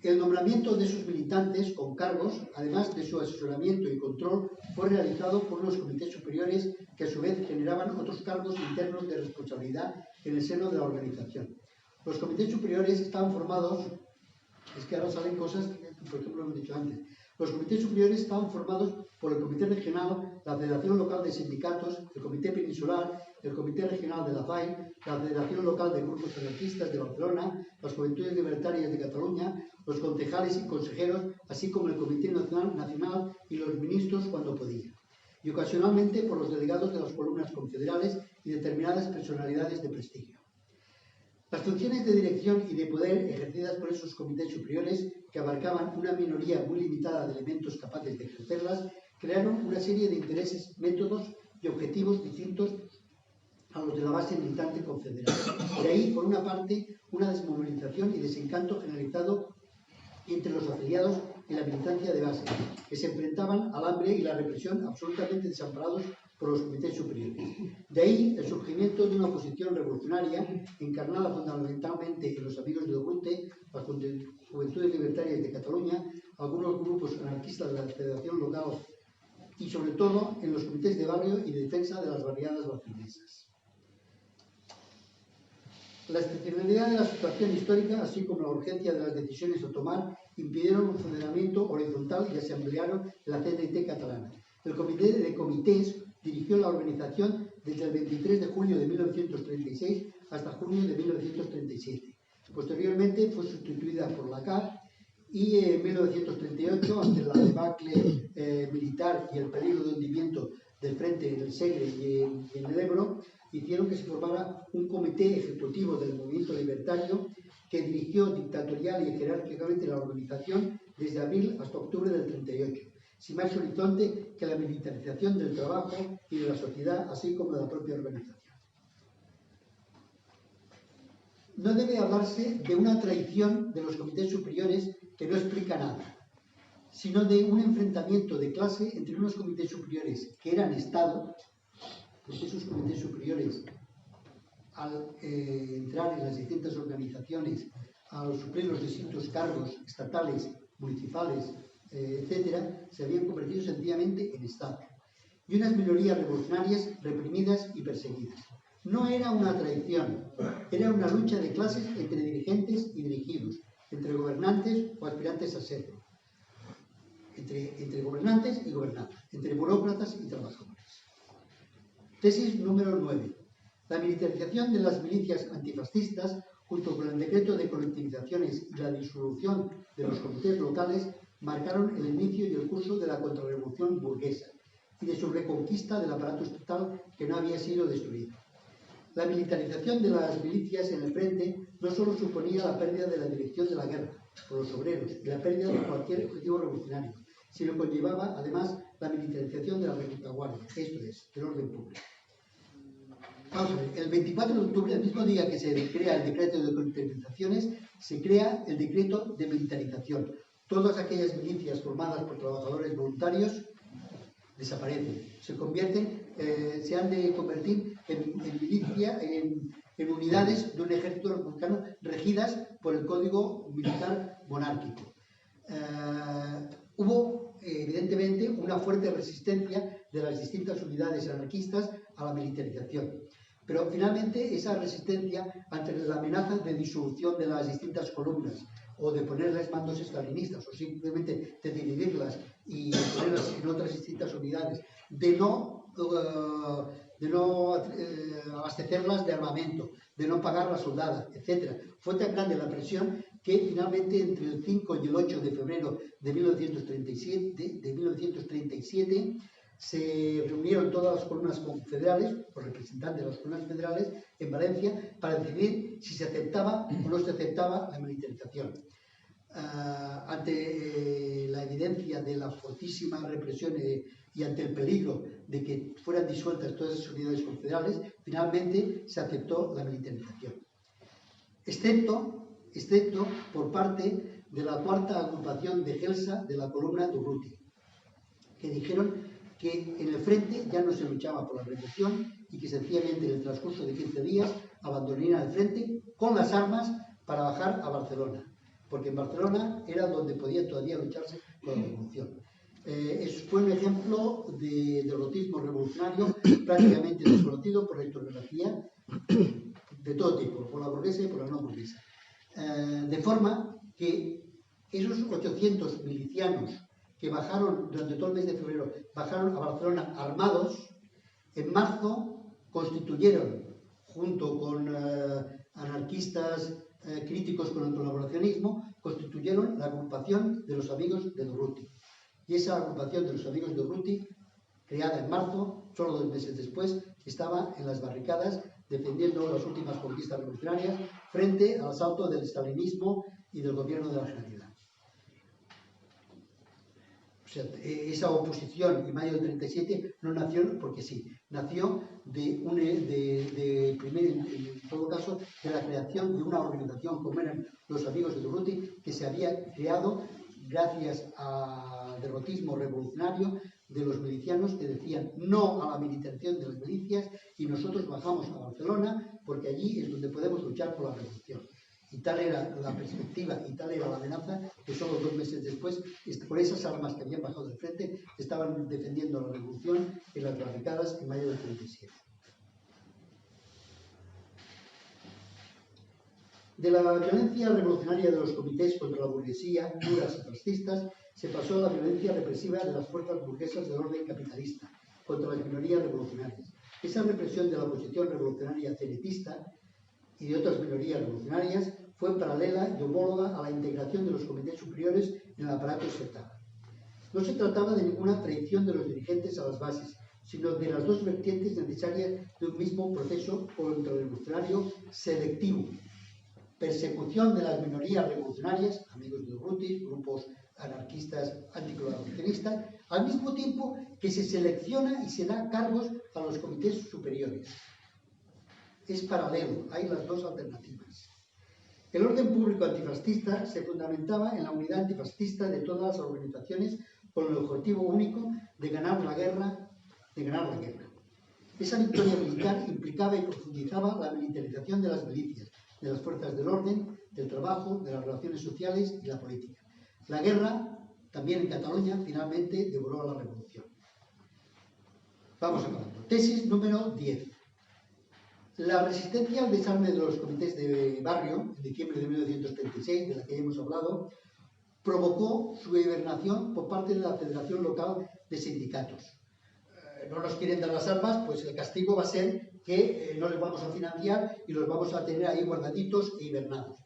El nombramiento de esos militantes con cargos, además de su asesoramiento y control, fue realizado por los comités superiores que a su vez generaban otros cargos internos de responsabilidad en el seno de la organización. Los comités superiores estaban formados, es que ahora salen cosas que, por ejemplo, lo hemos dicho antes. Los comités superiores estaban formados por el Comité Regional, la Federación Local de Sindicatos, el Comité Peninsular, el Comité Regional de la FAI, la Federación Local de Grupos Anarquistas de Barcelona, las Juventudes Libertarias de Cataluña, los concejales y consejeros, así como el Comité Nacional y los ministros cuando podían, y ocasionalmente por los delegados de las columnas confederales y determinadas personalidades de prestigio. Las funciones de dirección y de poder ejercidas por esos comités superiores, que abarcaban una minoría muy limitada de elementos capaces de ejercerlas, crearon una serie de intereses, métodos y objetivos distintos a los de la base militante confederal. De ahí, por una parte, una desmovilización y desencanto generalizado entre los afiliados en la militancia de base, que se enfrentaban al hambre y la represión absolutamente desamparados por los comités superiores. De ahí el surgimiento de una oposición revolucionaria encarnada fundamentalmente en los amigos de Urrutia, las Juventudes Libertarias de Cataluña, algunos grupos anarquistas de la Federación Local y sobre todo en los comités de barrio y de defensa de las barriadas barcelonesas. La excepcionalidad de la situación histórica, así como la urgencia de las decisiones a tomar, impidieron un funcionamiento horizontal y asambleario de la CNT catalana. El Comité de Comités dirigió la organización desde el 23 de julio de 1936 hasta junio de 1937. Posteriormente fue sustituida por la CAP y en 1938, ante la debacle militar y el peligro de hundimiento del frente en el Segre y en el Ebro, hicieron que se formara un comité ejecutivo del movimiento libertario que dirigió dictatorial y jerárquicamente la organización desde abril hasta octubre del 38, sin más horizonte que la militarización del trabajo y de la sociedad, así como de la propia organización. No debe hablarse de una traición de los comités superiores que no explica nada, sino de un enfrentamiento de clase entre unos comités superiores que eran Estado, porque esos comités superiores, al entrar en las distintas organizaciones, al suplir los distintos cargos estatales, municipales, etcétera, se habían convertido sencillamente en Estado. Y unas minorías revolucionarias reprimidas y perseguidas. No era una traición, era una lucha de clases entre dirigentes y dirigidos, entre gobernantes o aspirantes a serlo, entre gobernantes y gobernados, entre burócratas y trabajadores. Tesis número 9. La militarización de las milicias antifascistas, junto con el decreto de colectivizaciones y la disolución de los comités locales, marcaron el inicio y el curso de la contrarrevolución burguesa y de su reconquista del aparato estatal que no había sido destruido. La militarización de las milicias en el frente no solo suponía la pérdida de la dirección de la guerra por los obreros y la pérdida de cualquier objetivo revolucionario, sino conllevaba además la militarización de la retaguardia, esto es, del orden público. Vamos a ver, el 24 de octubre, el mismo día que se crea el decreto de colectivizaciones, se crea el decreto de militarización. Todas aquellas milicias formadas por trabajadores voluntarios desaparecen, se convierten, se han de convertir en unidades de un ejército republicano regidas por el Código Militar Monárquico. Hubo, evidentemente, una fuerte resistencia de las distintas unidades anarquistas a la militarización. Pero finalmente esa resistencia ante la amenaza de disolución de las distintas columnas o de ponerles mandos estalinistas o simplemente de dividirlas y ponerlas en otras distintas unidades, de no abastecerlas de armamento, de no pagar la soldada, etc. Fue tan grande la presión que finalmente entre el 5 y el 8 de febrero de 1937 se reunieron todas las columnas confederales, los representantes de las columnas federales, en Valencia, para decidir si se aceptaba o no se aceptaba la militarización. Ante la evidencia de la fortísima represión y ante el peligro de que fueran disueltas todas esas unidades confederales, finalmente se aceptó la militarización. Excepto por parte de la cuarta agrupación de Gelsa de la columna de Urruti, que dijeron que en el frente ya no se luchaba por la revolución y que sencillamente en el transcurso de 15 días abandonarían el frente con las armas para bajar a Barcelona, porque en Barcelona era donde podía todavía lucharse por la revolución. Fue un ejemplo de derrotismo revolucionario prácticamente desconocido por la historiografía de todo tipo, por la burguesa y por la no burguesa. De forma que esos 800 milicianos que bajaron durante todo el mes de febrero, bajaron a Barcelona armados, en marzo constituyeron, junto con anarquistas críticos con el colaboracionismo, constituyeron la agrupación de los amigos de Durruti. Y esa agrupación de los amigos de Durruti, creada en marzo, solo 2 meses después, estaba en las barricadas defendiendo las últimas conquistas revolucionarias frente al asalto del estalinismo y del gobierno de la Generalidad. O sea, esa oposición en mayo del 37 no nació porque sí, nació en todo caso, de la creación de una organización como eran los amigos de Durruti, que se había creado gracias al derrotismo revolucionario de los milicianos que decían no a la militarización de las milicias y nosotros bajamos a Barcelona porque allí es donde podemos luchar por la revolución. Y tal era la perspectiva y tal era la amenaza que solo 2 meses después, por esas armas que habían bajado del frente, estaban defendiendo la revolución en las barricadas en mayo del 37. De la violencia revolucionaria de los comités contra la burguesía, duras y fascistas, se pasó a la violencia represiva de las fuerzas burguesas del orden capitalista contra las minorías revolucionarias. Esa represión de la oposición revolucionaria cenetista y de otras minorías revolucionarias fue paralela y homóloga a la integración de los comités superiores en el aparato estatal. No se trataba de ninguna traición de los dirigentes a las bases, sino de las dos vertientes necesarias de un mismo proceso contrarrevolucionario selectivo. Persecución de las minorías revolucionarias, amigos de Durruti, grupos anarquistas anticolaboracionistas, al mismo tiempo que se selecciona y se da cargos a los comités superiores. Es paralelo, hay las dos alternativas. El orden público antifascista se fundamentaba en la unidad antifascista de todas las organizaciones con el objetivo único de ganar la guerra. Esa victoria militar implicaba y profundizaba la militarización de las milicias, de las fuerzas del orden, del trabajo, de las relaciones sociales y la política. La guerra, también en Cataluña, finalmente devoró a la revolución. Vamos acabando. Tesis número 10. La resistencia al desarme de los comités de barrio, en diciembre de 1936, de la que ya hemos hablado, provocó su hibernación por parte de la Federación Local de Sindicatos. No nos quieren dar las armas, pues el castigo va a ser que no les vamos a financiar y los vamos a tener ahí guardaditos e hibernados.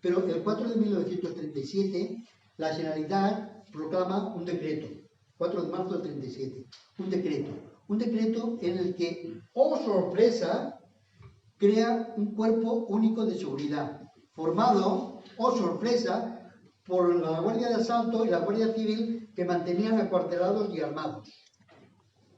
Pero el 4 de 1937, la Generalitat proclama un decreto, 4 de marzo del 37, un decreto en el que, oh sorpresa, crea un cuerpo único de seguridad, formado, oh sorpresa, por la Guardia de Asalto y la Guardia Civil que mantenían acuartelados y armados.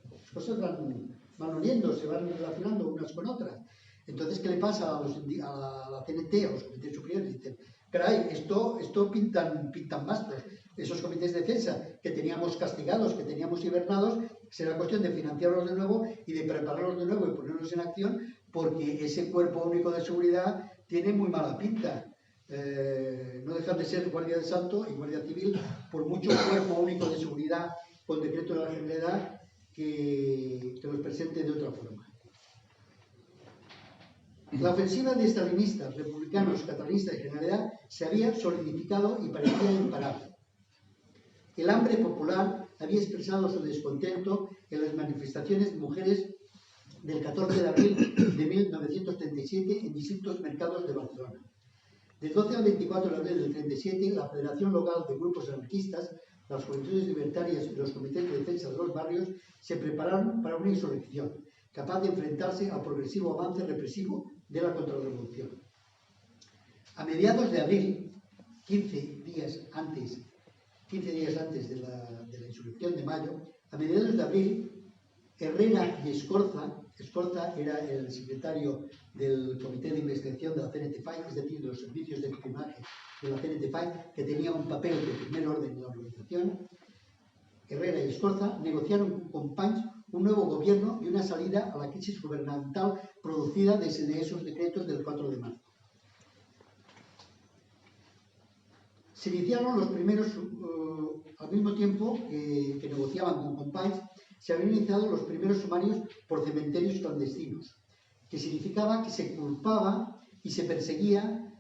Las cosas van uniendo, se van relacionando unas con otras. Entonces, ¿qué le pasa a la CNT, a los comités superiores? Dicen, caray, esto pintan bastos. Esos comités de defensa que teníamos castigados, que teníamos hibernados, será cuestión de financiarlos de nuevo y de prepararlos de nuevo y ponerlos en acción, porque ese cuerpo único de seguridad tiene muy mala pinta. No dejan de ser Guardia de Asalto y Guardia Civil, por mucho cuerpo único de seguridad con decreto de la Generalidad que los presente de otra forma. La ofensiva de estalinistas, republicanos, catalanistas y Generalidad se había solidificado y parecía imparable. El hambre popular había expresado su descontento en las manifestaciones de mujeres del 14 de abril de 1937 en distintos mercados de Barcelona. Del 12 al 24 de abril del 37, la Federación Local de Grupos Anarquistas, las Juventudes Libertarias y los Comités de Defensa de los Barrios se prepararon para una insurrección, capaz de enfrentarse al progresivo avance represivo de la contrarrevolución. A mediados de abril, 15 días antes de la insurrección de mayo, a mediados de abril, Herrera y Escorza era el secretario del Comité de Investigación de la CNT-FAI, es decir, de los servicios de espionaje de la CNT-FAI, que tenía un papel de primer orden en la organización. Herrera y Escorza negociaron con Panch un nuevo gobierno y una salida a la crisis gubernamental producida desde esos decretos del 4 de marzo. Se iniciaron los primeros, al mismo tiempo que negociaban con Companys, se habían iniciado los primeros sumarios por cementerios clandestinos, que significaba que se culpaba y se perseguía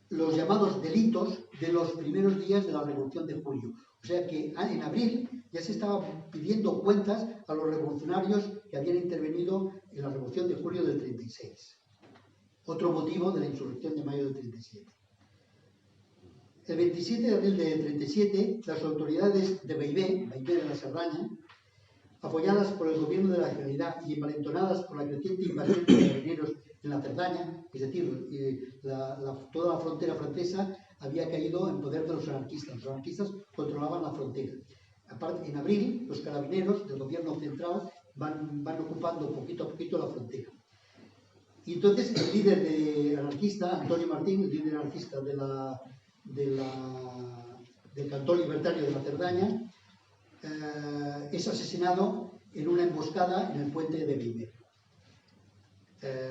los llamados delitos de los primeros días de la Revolución de Julio. O sea que en abril ya se estaba pidiendo cuentas a los revolucionarios que habían intervenido en la Revolución de Julio del 36. Otro motivo de la insurrección de mayo del 37. El 27 de abril del 37, las autoridades de Bellver de la Cerdaña, apoyadas por el gobierno de la Generalidad y envalentonadas por la creciente invasión de carabineros en la Cerdaña, es decir, toda la frontera francesa había caído en poder de los anarquistas. Los anarquistas controlaban la frontera. Aparte, en abril, los carabineros del gobierno central van ocupando poquito a poquito la frontera. Y entonces el líder anarquista, Antonio Martín, el líder anarquista del Cantón Libertario de la Cerdaña, es asesinado en una emboscada en el puente de Bellver.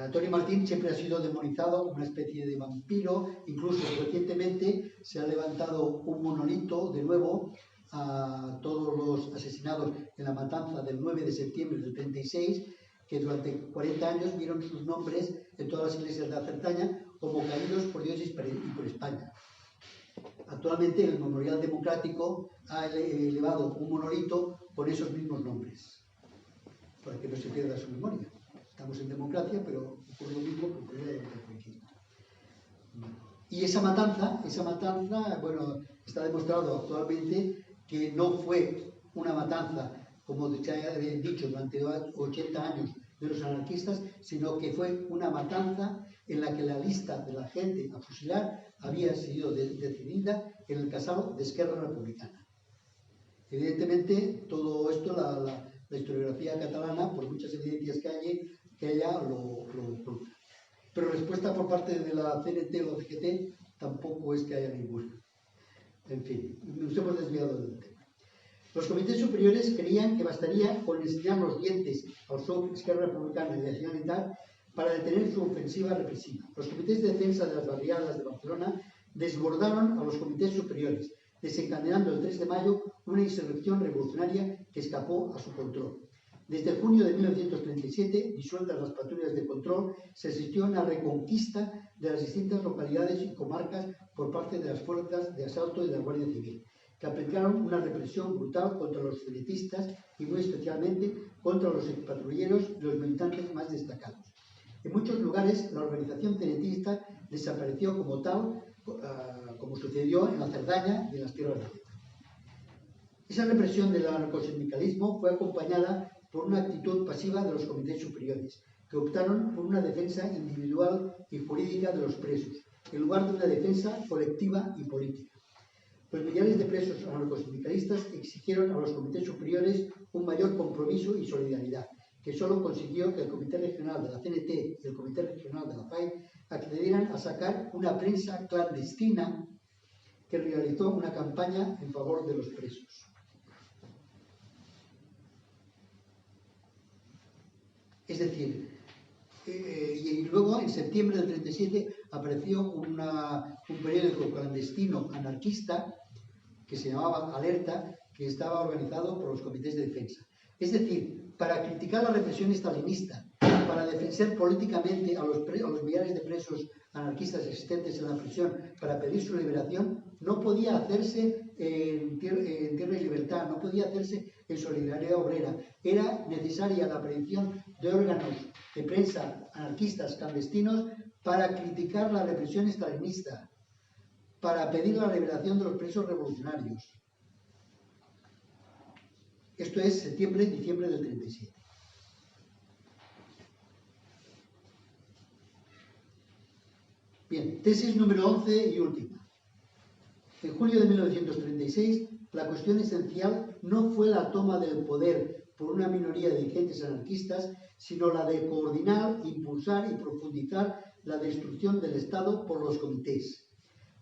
Antonio Martín siempre ha sido demonizado como una especie de vampiro, incluso recientemente se ha levantado un monolito de nuevo a todos los asesinados en la matanza del 9 de septiembre del 36, que durante 40 años vieron sus nombres en todas las iglesias de la Cerdaña como caídos por Dios y por España. Actualmente el Memorial Democrático ha elevado un monolito con esos mismos nombres, para que no se pierda su memoria. Estamos en democracia, pero ocurre lo mismo que ocurre en el franquismo. Y esa matanza, bueno, está demostrado actualmente que no fue una matanza, como se ha dicho, durante 80 años de los anarquistas, sino que fue una matanza en la que la lista de la gente a fusilar había sido decidida en el casal de Esquerra Republicana. Evidentemente, todo esto, la historiografía catalana, por muchas evidencias que haya lo oculta. Pero respuesta por parte de la CNT o la CGT tampoco es que haya ninguna. En fin, nos hemos desviado del tema. Los comités superiores creían que bastaría con enseñar los dientes al PSOE, Esquerra Republicana y la Generalitat para detener su ofensiva represiva. Los comités de defensa de las barriadas de Barcelona desbordaron a los comités superiores, desencadenando el 3 de mayo una insurrección revolucionaria que escapó a su control. Desde junio de 1937, disueltas las patrullas de control, se asistió a una reconquista de las distintas localidades y comarcas por parte de las fuerzas de asalto y de la Guardia Civil, que aplicaron una represión brutal contra los cenetistas y muy especialmente contra los expatrulleros y los militantes más destacados. En muchos lugares la organización cenetista desapareció como tal, como sucedió en la Cerdaña y en las tierras de Lleida. Esa represión del anarcosindicalismo fue acompañada por una actitud pasiva de los comités superiores, que optaron por una defensa individual y jurídica de los presos, en lugar de una defensa colectiva y política. Los millares de presos anarcosindicalistas exigieron a los comités superiores un mayor compromiso y solidaridad, que solo consiguió que el Comité Regional de la CNT y el Comité Regional de la FAI accedieran a sacar una prensa clandestina que realizó una campaña en favor de los presos. Es decir, y luego en septiembre del 37 apareció un periódico clandestino anarquista que se llamaba Alerta, que estaba organizado por los comités de defensa. Es decir, para criticar la represión estalinista para defender políticamente a los millares de presos anarquistas existentes en la prisión para pedir su liberación, no podía hacerse en tierra y libertad, no podía hacerse en solidaridad obrera. Era necesaria la aparición de órganos de prensa anarquistas clandestinos para criticar la represión estalinista, para pedir la liberación de los presos revolucionarios. Esto es diciembre del 37. Bien, tesis número 11 y última. En julio de 1936, la cuestión esencial no fue la toma del poder por una minoría de dirigentes anarquistas, sino la de coordinar, impulsar y profundizar la destrucción del Estado por los comités.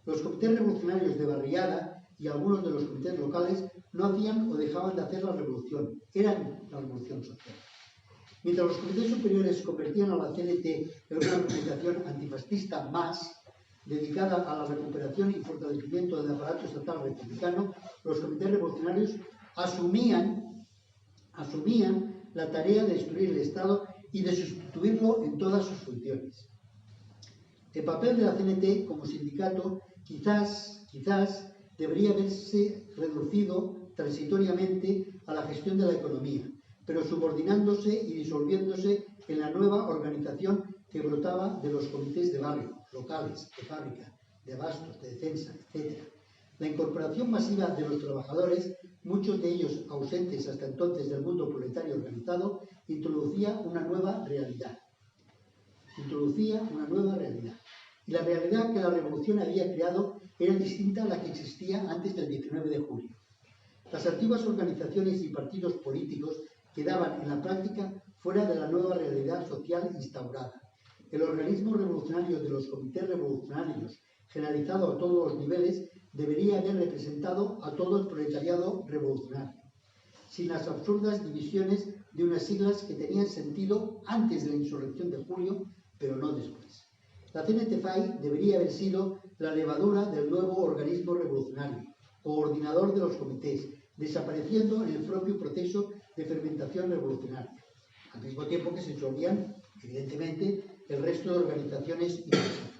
Los comités revolucionarios de barriada y algunos de los comités locales no hacían o dejaban de hacer la revolución, eran la revolución social. Mientras los comités superiores convertían a la CNT en una organización antifascista más, dedicada a la recuperación y fortalecimiento del aparato estatal republicano, los comités revolucionarios asumían la tarea de destruir el Estado y de sustituirlo en todas sus funciones. El papel de la CNT como sindicato quizás debería haberse reducido transitoriamente a la gestión de la economía, pero subordinándose y disolviéndose en la nueva organización que brotaba de los comités de barrio, locales, de fábrica, de abastos, de defensa, etc. La incorporación masiva de los trabajadores, muchos de ellos ausentes hasta entonces del mundo proletario organizado, introducía una nueva realidad. Y la realidad que la revolución había creado era distinta a la que existía antes del 19 de julio. Las antiguas organizaciones y partidos políticos quedaban en la práctica fuera de la nueva realidad social instaurada. El organismo revolucionario de los comités revolucionarios, generalizado a todos los niveles, debería haber representado a todo el proletariado revolucionario, sin las absurdas divisiones de unas siglas que tenían sentido antes de la insurrección de julio, pero no después. La CNT-FAI debería haber sido la levadura del nuevo organismo revolucionario, coordinador de los comités, desapareciendo en el propio proceso de fermentación revolucionaria, al mismo tiempo que se disolvían, evidentemente, el resto de organizaciones y partidos.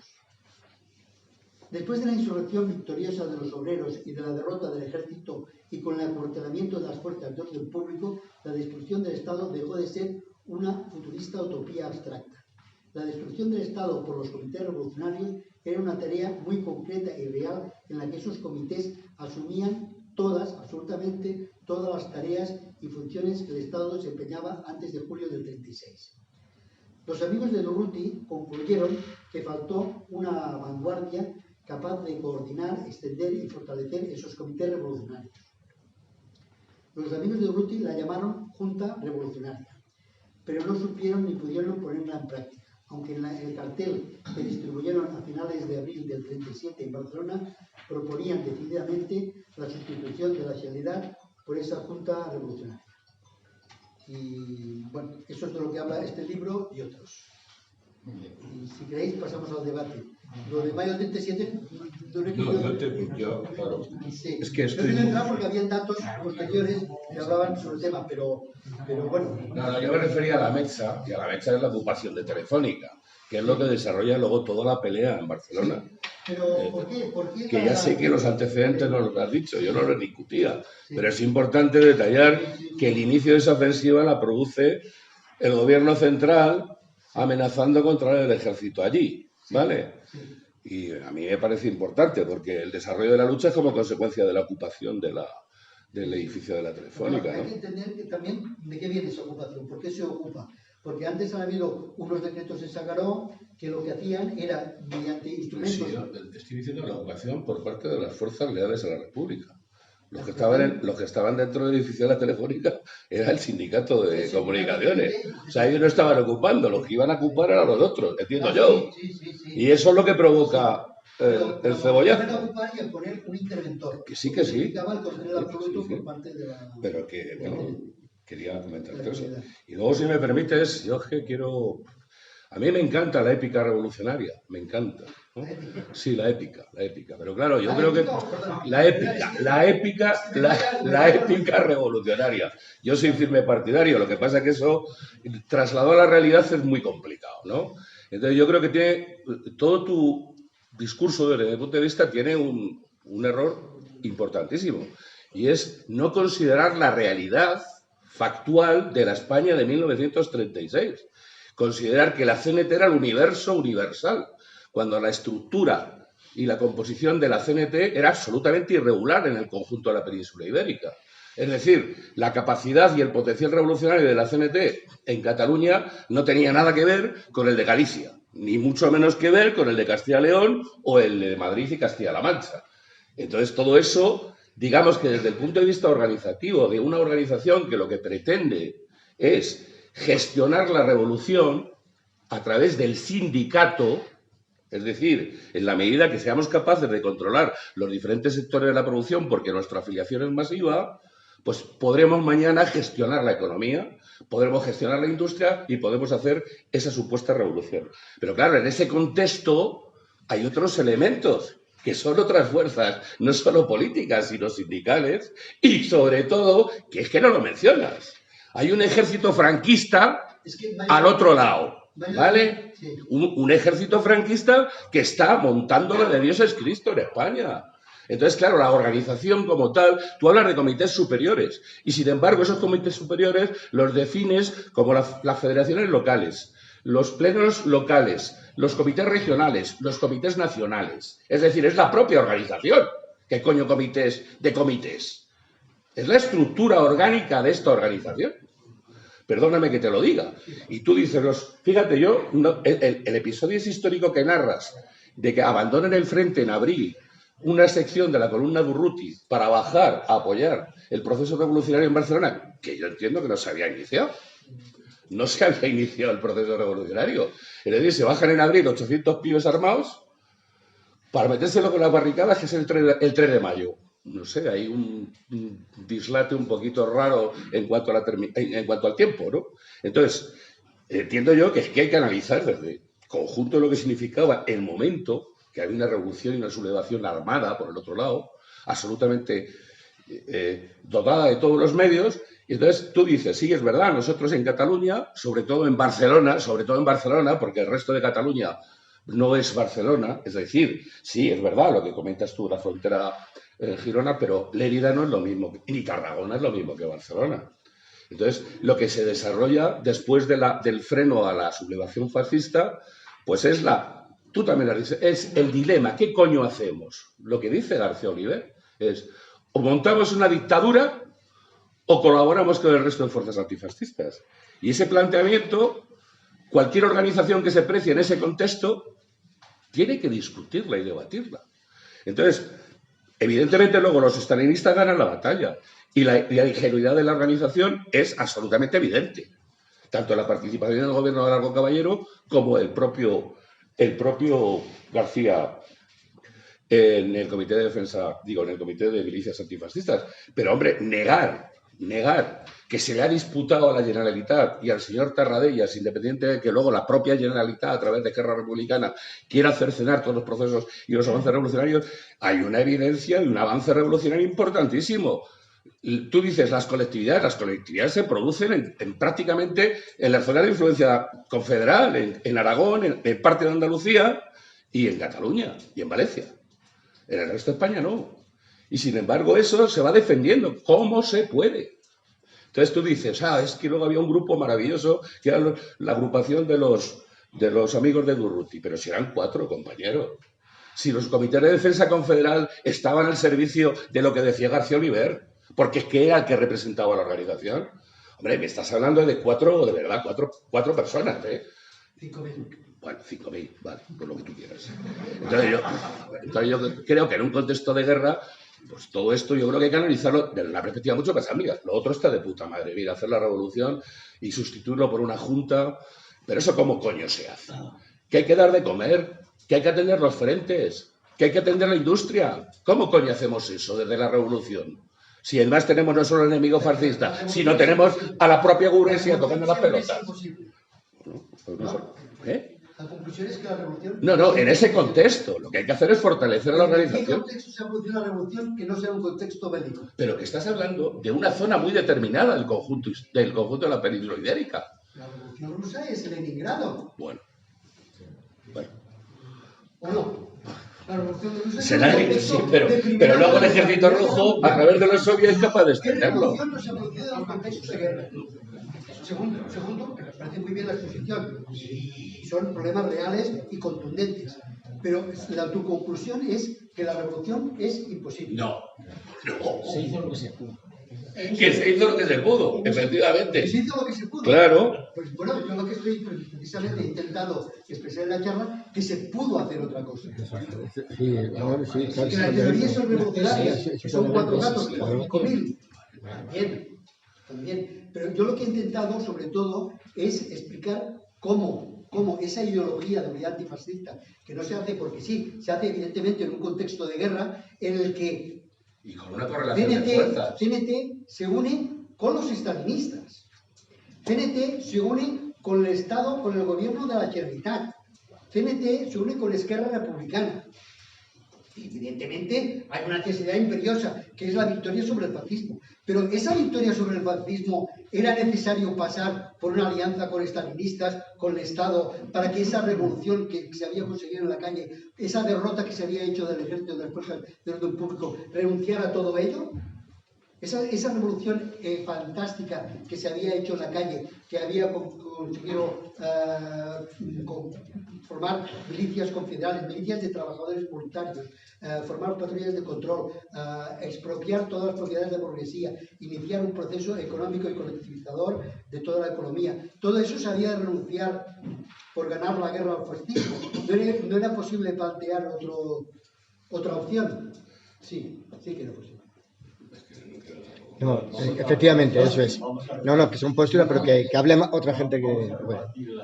Después de la insurrección victoriosa de los obreros y de la derrota del ejército y con el acuartelamiento de las fuerzas de orden público, la destrucción del Estado dejó de ser una futurista utopía abstracta. La destrucción del Estado por los comités revolucionarios era una tarea muy concreta y real en la que esos comités asumían absolutamente todas las tareas y funciones que el Estado desempeñaba antes de julio del 36. Los amigos de Durruti concluyeron que faltó una vanguardia capaz de coordinar, extender y fortalecer esos comités revolucionarios. Los amigos de Durruti la llamaron Junta Revolucionaria, pero no supieron ni pudieron ponerla en práctica, aunque en el cartel que distribuyeron a finales de abril del 37 en Barcelona proponían decididamente la sustitución de la Generalitat por esa Junta Revolucionaria. Y bueno, eso es de lo que habla este libro y otros. Y si queréis pasamos al debate. Lo de mayo del 37... Claro. Sí. Es que estoy... No quiero entrar porque habían datos posteriores que hablaban sobre el tema, pero bueno. No, yo me refería a la Mecha, y a la Mecha es la ocupación de Telefónica, que es lo que desarrolla luego toda la pelea en Barcelona. Sí. Pero ¿por qué que ya sé que los antecedentes no los has dicho, yo no los discutía, sí. Pero es importante detallar que el inicio de esa ofensiva la produce el gobierno central amenazando contra el ejército allí, ¿vale? Sí. Y a mí me parece importante porque el desarrollo de la lucha es como consecuencia de la ocupación del edificio de la Telefónica. Hay que entender que también de qué viene esa ocupación, por qué se ocupa. Porque antes han habido unos decretos en Sagaró que lo que hacían era, mediante instrumentos... Sí, estoy diciendo la ocupación por parte de las fuerzas leales a la República. Los que estaban dentro del edificio de la Telefónica era el sindicato de comunicaciones. O sea, ellos no estaban ocupando, los que iban a ocupar eran los otros, entiendo yo. Sí. Y eso es lo que provoca el cebollazo. Pero ocupar y poner un interventor. Que sí, que sí. El control absoluto por parte de la... Pero que, bueno... Quería comentarte eso. Y luego, si me permites, yo que quiero A mí me encanta la épica revolucionaria, me encanta, ¿no? Sí, la épica, pero claro, yo creo que la épica revolucionaria. Yo soy firme partidario, lo que pasa es que eso trasladado a la realidad es muy complicado, ¿no? Entonces yo creo que todo tu discurso desde mi punto de vista tiene un error importantísimo, y es no considerar la realidad factual de la España de 1936. Considerar que la CNT era el universo universal, cuando la estructura y la composición de la CNT era absolutamente irregular en el conjunto de la península ibérica. Es decir, la capacidad y el potencial revolucionario de la CNT en Cataluña no tenía nada que ver con el de Galicia, ni mucho menos que ver con el de Castilla y León o el de Madrid y Castilla-La Mancha. Entonces, todo eso, digamos que desde el punto de vista organizativo, de una organización que lo que pretende es gestionar la revolución a través del sindicato, es decir, en la medida que seamos capaces de controlar los diferentes sectores de la producción porque nuestra afiliación es masiva, pues podremos mañana gestionar la economía, podremos gestionar la industria y podemos hacer esa supuesta revolución. Pero claro, en ese contexto hay otros elementos que son otras fuerzas, no solo políticas, sino sindicales, y sobre todo, que es que no lo mencionas. Hay un ejército franquista al otro lado, ¿vale? Un ejército franquista que está montando lo de Dios es Cristo en España. Entonces, claro, la organización como tal, tú hablas de comités superiores, y sin embargo esos comités superiores los defines como las federaciones locales, los plenos locales, los comités regionales, los comités nacionales. Es decir, es la propia organización. ¿Qué coño comités de comités? Es la estructura orgánica de esta organización. Perdóname que te lo diga. Y tú dices, fíjate, el episodio es histórico que narras de que abandonen el frente en abril una sección de la columna Durruti para bajar a apoyar el proceso revolucionario en Barcelona, que yo entiendo que no se había iniciado. No se había iniciado el proceso revolucionario. Es decir, se bajan en abril 800 pibes armados para metérselo con las barricadas, que es el 3 de mayo. No sé, hay un dislate un poquito raro en cuanto al tiempo, ¿no? Entonces, entiendo yo que es que hay que analizar desde el conjunto de lo que significaba el momento, que había una revolución y una sublevación armada, por el otro lado, absolutamente dotada de todos los medios. Y entonces tú dices, sí, es verdad, nosotros en Cataluña, sobre todo en Barcelona, porque el resto de Cataluña no es Barcelona, es decir, sí, es verdad lo que comentas tú, la frontera Girona, pero Lérida no es lo mismo, ni Tarragona es lo mismo que Barcelona. Entonces, lo que se desarrolla después del freno a la sublevación fascista, pues tú también lo dices, es el dilema, ¿qué coño hacemos? Lo que dice García Oliver es, o montamos una dictadura o colaboramos con el resto de fuerzas antifascistas. Y ese planteamiento, cualquier organización que se precie en ese contexto, tiene que discutirla y debatirla. Entonces, evidentemente luego los estalinistas ganan la batalla y la ingenuidad de la organización es absolutamente evidente. Tanto la participación del gobierno de Largo Caballero como el propio García en el Comité de Defensa, en el Comité de Milicias Antifascistas. Pero, hombre, negar que se le ha disputado a la Generalitat y al señor Tarradellas, independiente de que luego la propia Generalitat, a través de Esquerra Republicana, quiera cercenar todos los procesos y los avances revolucionarios, hay una evidencia de un avance revolucionario importantísimo. Tú dices, las colectividades se producen prácticamente en la zona de influencia confederal, en Aragón, en parte de Andalucía y en Cataluña y en Valencia. En el resto de España no. Y sin embargo eso se va defendiendo. ¿Cómo se puede? Entonces tú dices, es que luego había un grupo maravilloso que era la agrupación de los amigos de Durruti. Pero si eran 4, compañeros. Si los comités de defensa confederal estaban al servicio de lo que decía García Oliver, porque es que era el que representaba a la organización. Hombre, me estás hablando de 4 cuatro personas, ¿eh? 5.000. Bueno, 5.000, vale, por lo que tú quieras. Entonces yo creo que en un contexto de guerra, pues todo esto yo creo que hay que analizarlo desde una perspectiva mucho más amplia. Lo otro está de puta madre, mira, hacer la revolución y sustituirlo por una junta. Pero eso ¿cómo coño se hace? Que hay que dar de comer, que hay que atender los frentes, que hay que atender la industria. ¿Cómo coño hacemos eso desde la revolución? Si además tenemos no solo el enemigo fascista, sino tenemos a la propia Guresia tocando las pelotas. Bueno, pues no sé. ¿Eh? La conclusión es que la revolución... No, en ese contexto. Lo que hay que hacer es fortalecer a la ¿En qué organización. contexto se ha producido la revolución que no sea un contexto bélico? Pero que estás hablando de una zona muy determinada del conjunto de la península ibérica. La revolución rusa es Leningrado. Bueno. ¿O no? La revolución rusa es Será un sí, contexto pero de primera luego el guerra. ejército rojo, a través de los soviets, es capaz de ¿Qué extenderlo. revolución no se ha producido en los contextos de guerra? Segundo, que me parece muy bien la exposición, y son problemas reales y contundentes. Pero tu conclusión es que la revolución es imposible. No. Se hizo lo que se pudo. Que se hizo lo que se pudo, efectivamente. Se hizo lo que se pudo. Claro. Pues bueno, yo lo que estoy precisamente intentando expresar en la charla, que se pudo hacer otra cosa. Sí, ahora sí, claro. Que las teorías son revolucionarias, Sí, que son 4 gatos, que claro. son 5.000. También. Pero yo lo que he intentado, sobre todo, es explicar cómo esa ideología de unidad antifascista, que no se hace porque sí, se hace evidentemente en un contexto de guerra, en el que Y con una correlación de fuerzas. CNT se une con los estalinistas. CNT se une con el Estado, con el gobierno de la Generalitat. CNT se une con Esquerra Republicana. Y evidentemente hay una necesidad imperiosa, que es la victoria sobre el fascismo. Pero esa victoria sobre el fascismo era necesario pasar por una alianza con estalinistas, con el Estado, para que esa revolución que se había conseguido en la calle, esa derrota que se había hecho del ejército, de las fuerzas del orden público, renunciara a todo ello. Esa revolución fantástica que se había hecho en la calle, que había conseguido formar milicias confederales, milicias de trabajadores voluntarios, formar patrullas de control, expropiar todas las propiedades de la burguesía, iniciar un proceso económico y colectivizador de toda la economía. Todo eso se había de renunciar por ganar la guerra al fascismo. ¿No era posible plantear otra opción? Sí que era posible. No, efectivamente, eso es. No, que son posturas, pero que hable otra gente que... Bueno,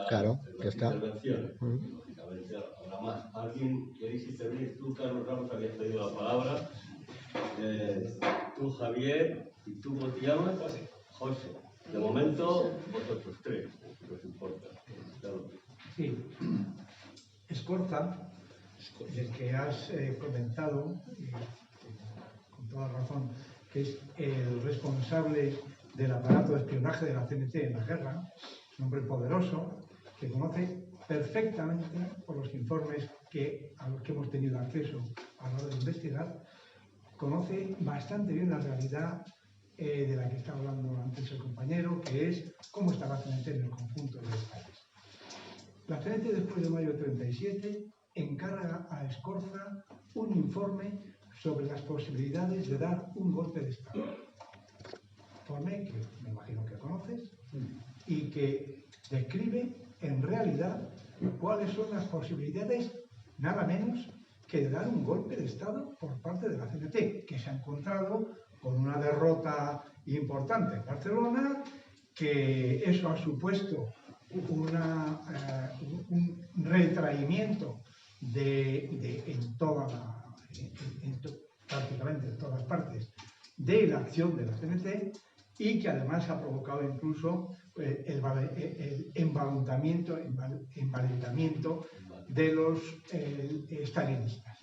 claro, ya está. Lógicamente, habrá más. ¿Alguien queréis intervenir? Tú, Carlos Ramos, habías pedido la palabra. Tú, Javier, y tú, ¿cómo te llamas? José. De momento, vosotros tres, si os importa. Claro. Sí. Escorza, el que has comentado, con toda razón, que es el responsable del aparato de espionaje de la CNT en la guerra, es un hombre poderoso que conoce perfectamente, por los informes a los que hemos tenido acceso a la hora de investigar, conoce bastante bien la realidad de la que estaba hablando antes el compañero, que es cómo está la CNT en el conjunto del país. La CNT, después de mayo del 37, encarga a Escorza un informe sobre las posibilidades de dar un golpe de Estado. Informe que me imagino que conoces y que describe en realidad cuáles son las posibilidades, nada menos que de dar un golpe de Estado por parte de la CNT, que se ha encontrado con una derrota importante en Barcelona, que eso ha supuesto un retraimiento prácticamente en todas partes de la acción de la CNT y que además ha provocado incluso el envalentamiento de los estalinistas.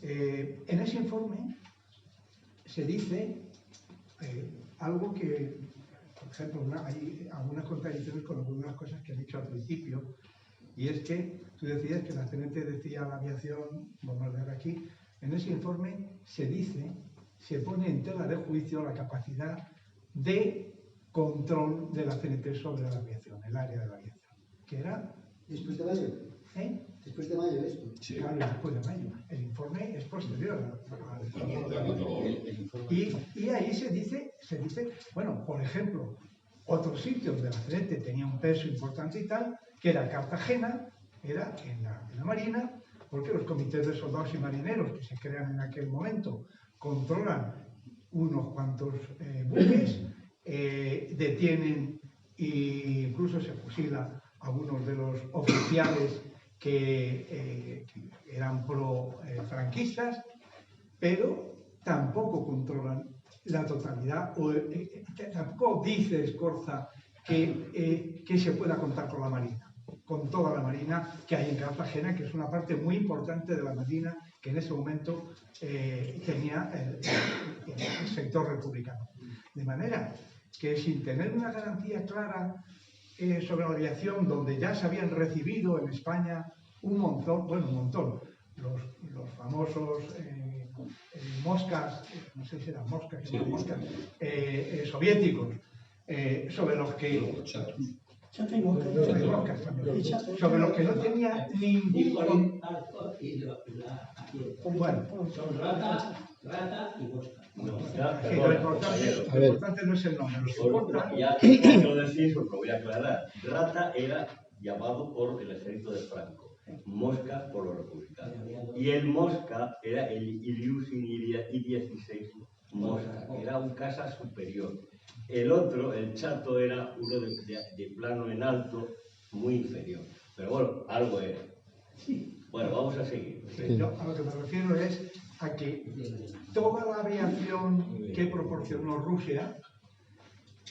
En ese informe se dice algo que, por ejemplo, hay algunas contradicciones con algunas cosas que he dicho al principio, y es que tú decías que la CNT decía a la aviación, vamos a ver aquí, en ese informe se pone en tela de juicio la capacidad de control de la CNT sobre la aviación, el área de la aviación, que era... ¿Después de mayo? Después de mayo esto. Sí. Claro, después de mayo. El informe es posterior y ahí se dice, bueno, por ejemplo, otros sitios de la CNT tenían un peso importante y tal, que era Cartagena, era en la Marina, porque los comités de soldados y marineros que se crean en aquel momento controlan unos cuantos buques, detienen e incluso se fusila a algunos de los oficiales que eran pro-franquistas, pero tampoco controlan la totalidad, tampoco dice Escorza que se pueda contar con la Marina, con toda la Marina que hay en Cartagena, que es una parte muy importante de la Marina que en ese momento tenía el sector republicano. De manera que sin tener una garantía clara sobre la aviación, donde ya se habían recibido en España un montón, los famosos moscas, no sé si eran moscas, sí, moscas soviéticos, sobre los que sobre los que no tenía ningún... Bueno, son rata y mosca. Lo importante no es el nombre. Ya que lo decís, os lo voy a aclarar. Rata era llamado por el ejército de Franco, mosca por los republicanos. Y el mosca era el Ilyushin I-16 mosca, que era un caza superior. El otro, el chato, era uno de plano en alto, muy inferior. Pero bueno, algo era. Bueno, vamos a seguir. Yo a lo que me refiero es a que toda la aviación que proporcionó Rusia,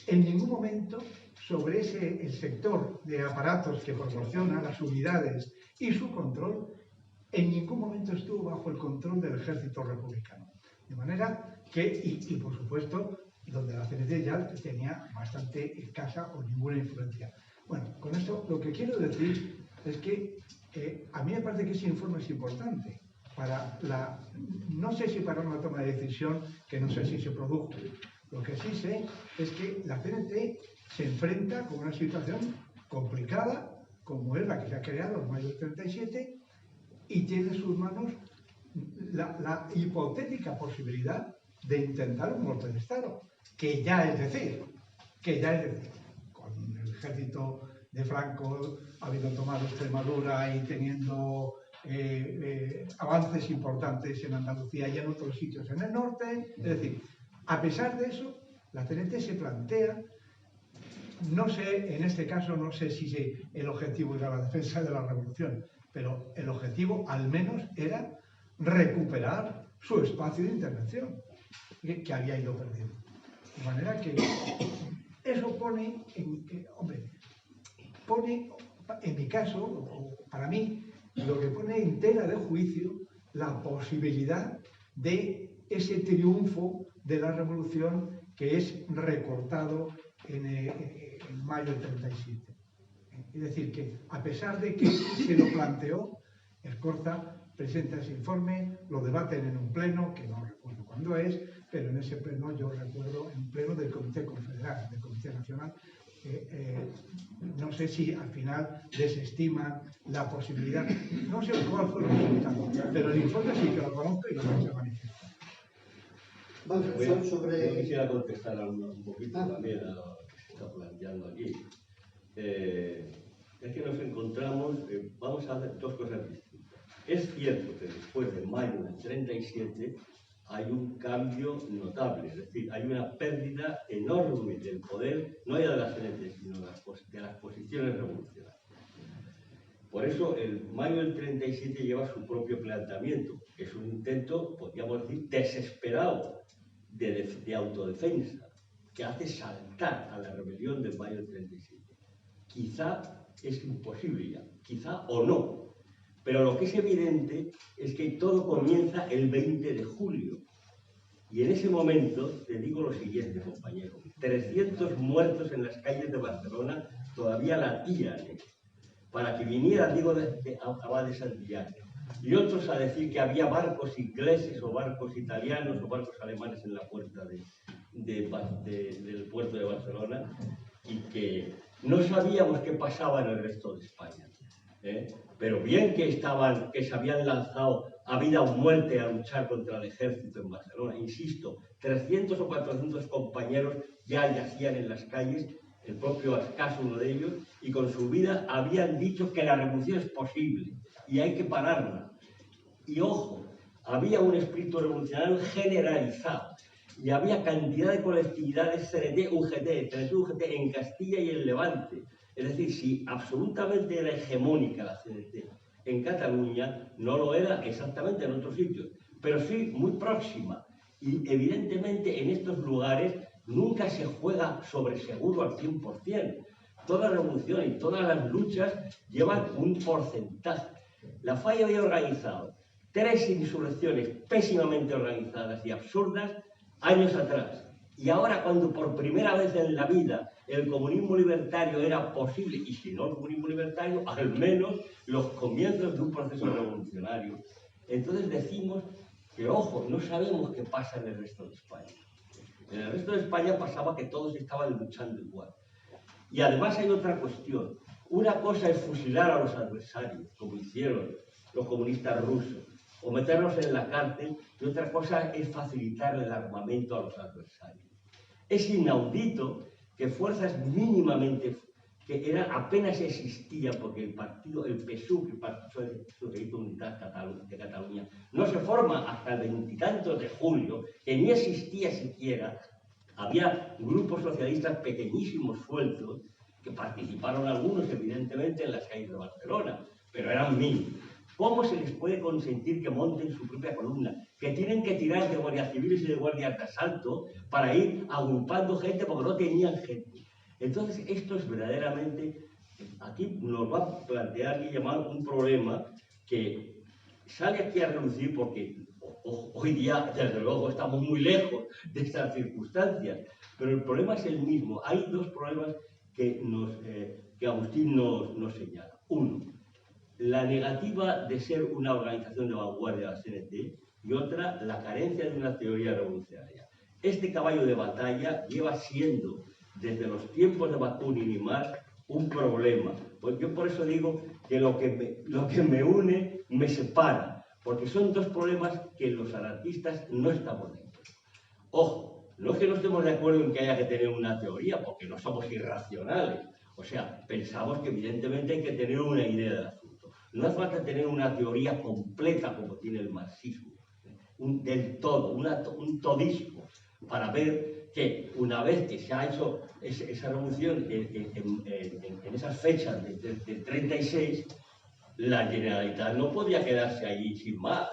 en ningún momento sobre el sector de aparatos que proporcionan las unidades y su control, en ningún momento estuvo bajo el control del ejército republicano. De manera que, y por supuesto, donde la CNT ya tenía bastante escasa o ninguna influencia. Bueno, con esto lo que quiero decir es que a mí me parece que ese informe es importante para no sé si para una toma de decisión, que no sé si se produjo. Lo que sí sé es que la CNT se enfrenta con una situación complicada, como es la que se ha creado en mayo del 37, y tiene en sus manos la hipotética posibilidad de intentar un golpe de Estado, que ya es decir, con el ejército de Franco habiendo tomado Extremadura y teniendo avances importantes en Andalucía y en otros sitios en el norte. Es decir, a pesar de eso, la CNT se plantea, no sé, en este caso no sé si el objetivo era la defensa de la revolución, pero el objetivo al menos era recuperar su espacio de intervención que había ido perdiendo. De manera que eso pone, en mi caso, o para mí, lo que pone en tela de juicio la posibilidad de ese triunfo de la revolución que es recortado en mayo del 37. Es decir, que a pesar de que se lo planteó, Escorza presenta ese informe, lo debaten en un pleno, que no recuerdo cuándo es, pero en ese pleno yo recuerdo en pleno del Comité Confederal, del Comité Nacional. No sé si al final desestiman la posibilidad, no sé cuál fue el resultado, pero el informe sí que lo conozco y lo que se manifiesta. Yo quisiera contestar un poquito también a lo que se está planteando aquí. Es que nos encontramos, vamos a hacer dos cosas distintas. Es cierto que después de mayo del 37 hay un cambio notable, es decir, hay una pérdida enorme del poder, no ya de las CNT, sino de las posiciones revolucionarias. Por eso, el mayo del 37 lleva su propio planteamiento, que es un intento, podríamos decir, desesperado de autodefensa, que hace saltar a la rebelión del mayo del 37. Quizá es imposible ya, quizá o no. Pero lo que es evidente es que todo comienza el 20 de julio. Y en ese momento, te digo lo siguiente, compañero, 300 muertos en las calles de Barcelona todavía latían, para que viniera Diego de Abad de Santillán. Y otros a decir que había barcos ingleses o barcos italianos o barcos alemanes en la puerta del puerto de Barcelona y que no sabíamos qué pasaba en el resto de España. Pero bien que se habían lanzado a vida o muerte a luchar contra el ejército en Barcelona. Insisto, 300 o 400 compañeros ya yacían en las calles, el propio Ascaso, uno de ellos, y con su vida habían dicho que la revolución es posible y hay que pararla. Y ojo, había un espíritu revolucionario generalizado y había cantidad de colectividades CNT, UGT, CNT, UGT en Castilla y en Levante. Es decir, si absolutamente era hegemónica la CNT en Cataluña, no lo era exactamente en otros sitios, pero sí muy próxima. Y evidentemente en estos lugares nunca se juega sobre seguro al 100%. Toda revolución y todas las luchas llevan un porcentaje. La FAI había organizado 3 insurrecciones pésimamente organizadas y absurdas años atrás. Y ahora, cuando por primera vez en la vida el comunismo libertario era posible, y si no el comunismo libertario, al menos los comienzos de un proceso revolucionario, entonces decimos que, ojo, no sabemos qué pasa en el resto de España. En el resto de España pasaba que todos estaban luchando igual. Y además hay otra cuestión. Una cosa es fusilar a los adversarios, como hicieron los comunistas rusos, o meterlos en la cárcel, y otra cosa es facilitar el armamento a los adversarios. Es inaudito que fuerzas mínimamente, que apenas existían, porque el partido, el PSUV, el Partido Socialista Unidad de Cataluña, no se forma hasta el 20 y tantos de julio, que ni existía siquiera. Había grupos socialistas pequeñísimos sueltos, que participaron algunos, evidentemente, en las calles de Barcelona, pero eran mínimos. ¿Cómo se les puede consentir que monten su propia columna? Que tienen que tirar de guardias civiles y de guardias de asalto para ir agrupando gente porque no tenían gente. Entonces, esto es verdaderamente, aquí nos va a plantear y llamar un problema que sale aquí a relucir porque hoy día, desde luego, estamos muy lejos de estas circunstancias, pero el problema es el mismo. Hay 2 problemas que Agustín nos señala. Uno, la negativa de ser una organización de vanguardia de la CNT, y otra, la carencia de una teoría revolucionaria. Este caballo de batalla lleva siendo, desde los tiempos de Bakunin y Marx, un problema. Pues yo por eso digo que lo que me une me separa, porque son 2 problemas que los anarquistas no estamos de acuerdo. Ojo, no es que no estemos de acuerdo en que haya que tener una teoría, porque no somos irracionales. O sea, pensamos que evidentemente hay que tener una idea del asunto. No hace falta tener una teoría completa como tiene el marxismo, del todo, un todismo, para ver que una vez que se ha hecho esa revolución en esas fechas del 36, la Generalitat no podía quedarse allí sin más.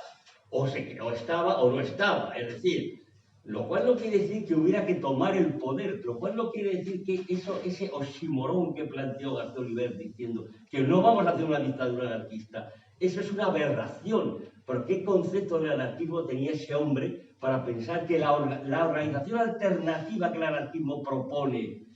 O estaba o no estaba. Es decir, lo cual no quiere decir que hubiera que tomar el poder, lo cual no quiere decir que ese oxímoron que planteó García Oliver diciendo que no vamos a hacer una dictadura anarquista, eso es una aberración. ¿Pero qué concepto de anarquismo tenía ese hombre para pensar que la organización alternativa que el anarquismo propone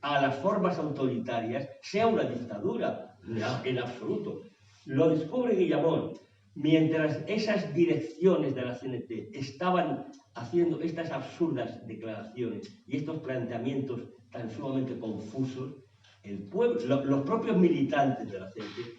a las formas autoritarias sea una dictadura? No, en absoluto. Lo descubre Guillamón. Mientras esas direcciones de la CNT estaban haciendo estas absurdas declaraciones y estos planteamientos tan sumamente confusos, el pueblo, los propios militantes de la CNT,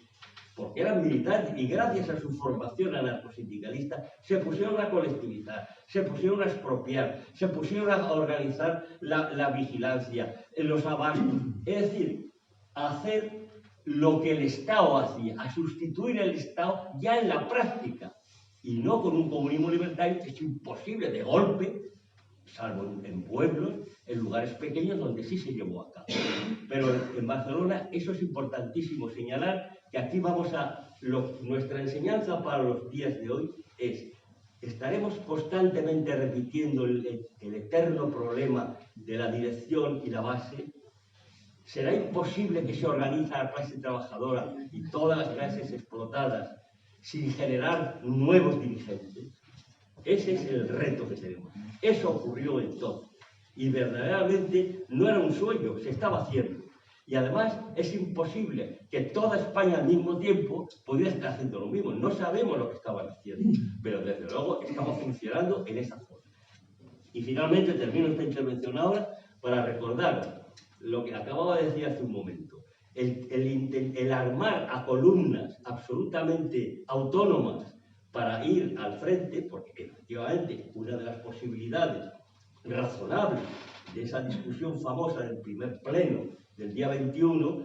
porque eran militantes y gracias a su formación anarcosindicalista, se pusieron a colectivizar, se pusieron a expropiar, se pusieron a organizar la vigilancia, los abastos, es decir, a hacer lo que el Estado hacía, a sustituir el Estado ya en la práctica, y no con un comunismo libertario que es imposible de golpe, salvo en pueblos, en lugares pequeños donde sí se llevó a cabo. Pero en Barcelona eso es importantísimo señalar, que aquí vamos nuestra enseñanza para los días de hoy es, estaremos constantemente repitiendo el eterno problema de la dirección y la base. Será imposible que se organice la clase trabajadora y todas las clases explotadas sin generar nuevos dirigentes. Ese es el reto que tenemos. Eso ocurrió entonces. Y verdaderamente no era un sueño, se estaba haciendo. Y además es imposible que toda España al mismo tiempo pudiera estar haciendo lo mismo. No sabemos lo que estaban haciendo, pero desde luego estamos funcionando en esa forma. Y finalmente termino esta intervención ahora para recordar lo que acababa de decir hace un momento. El armar a columnas absolutamente autónomas para ir al frente, porque efectivamente una de las posibilidades razonables de esa discusión famosa del primer pleno del día 21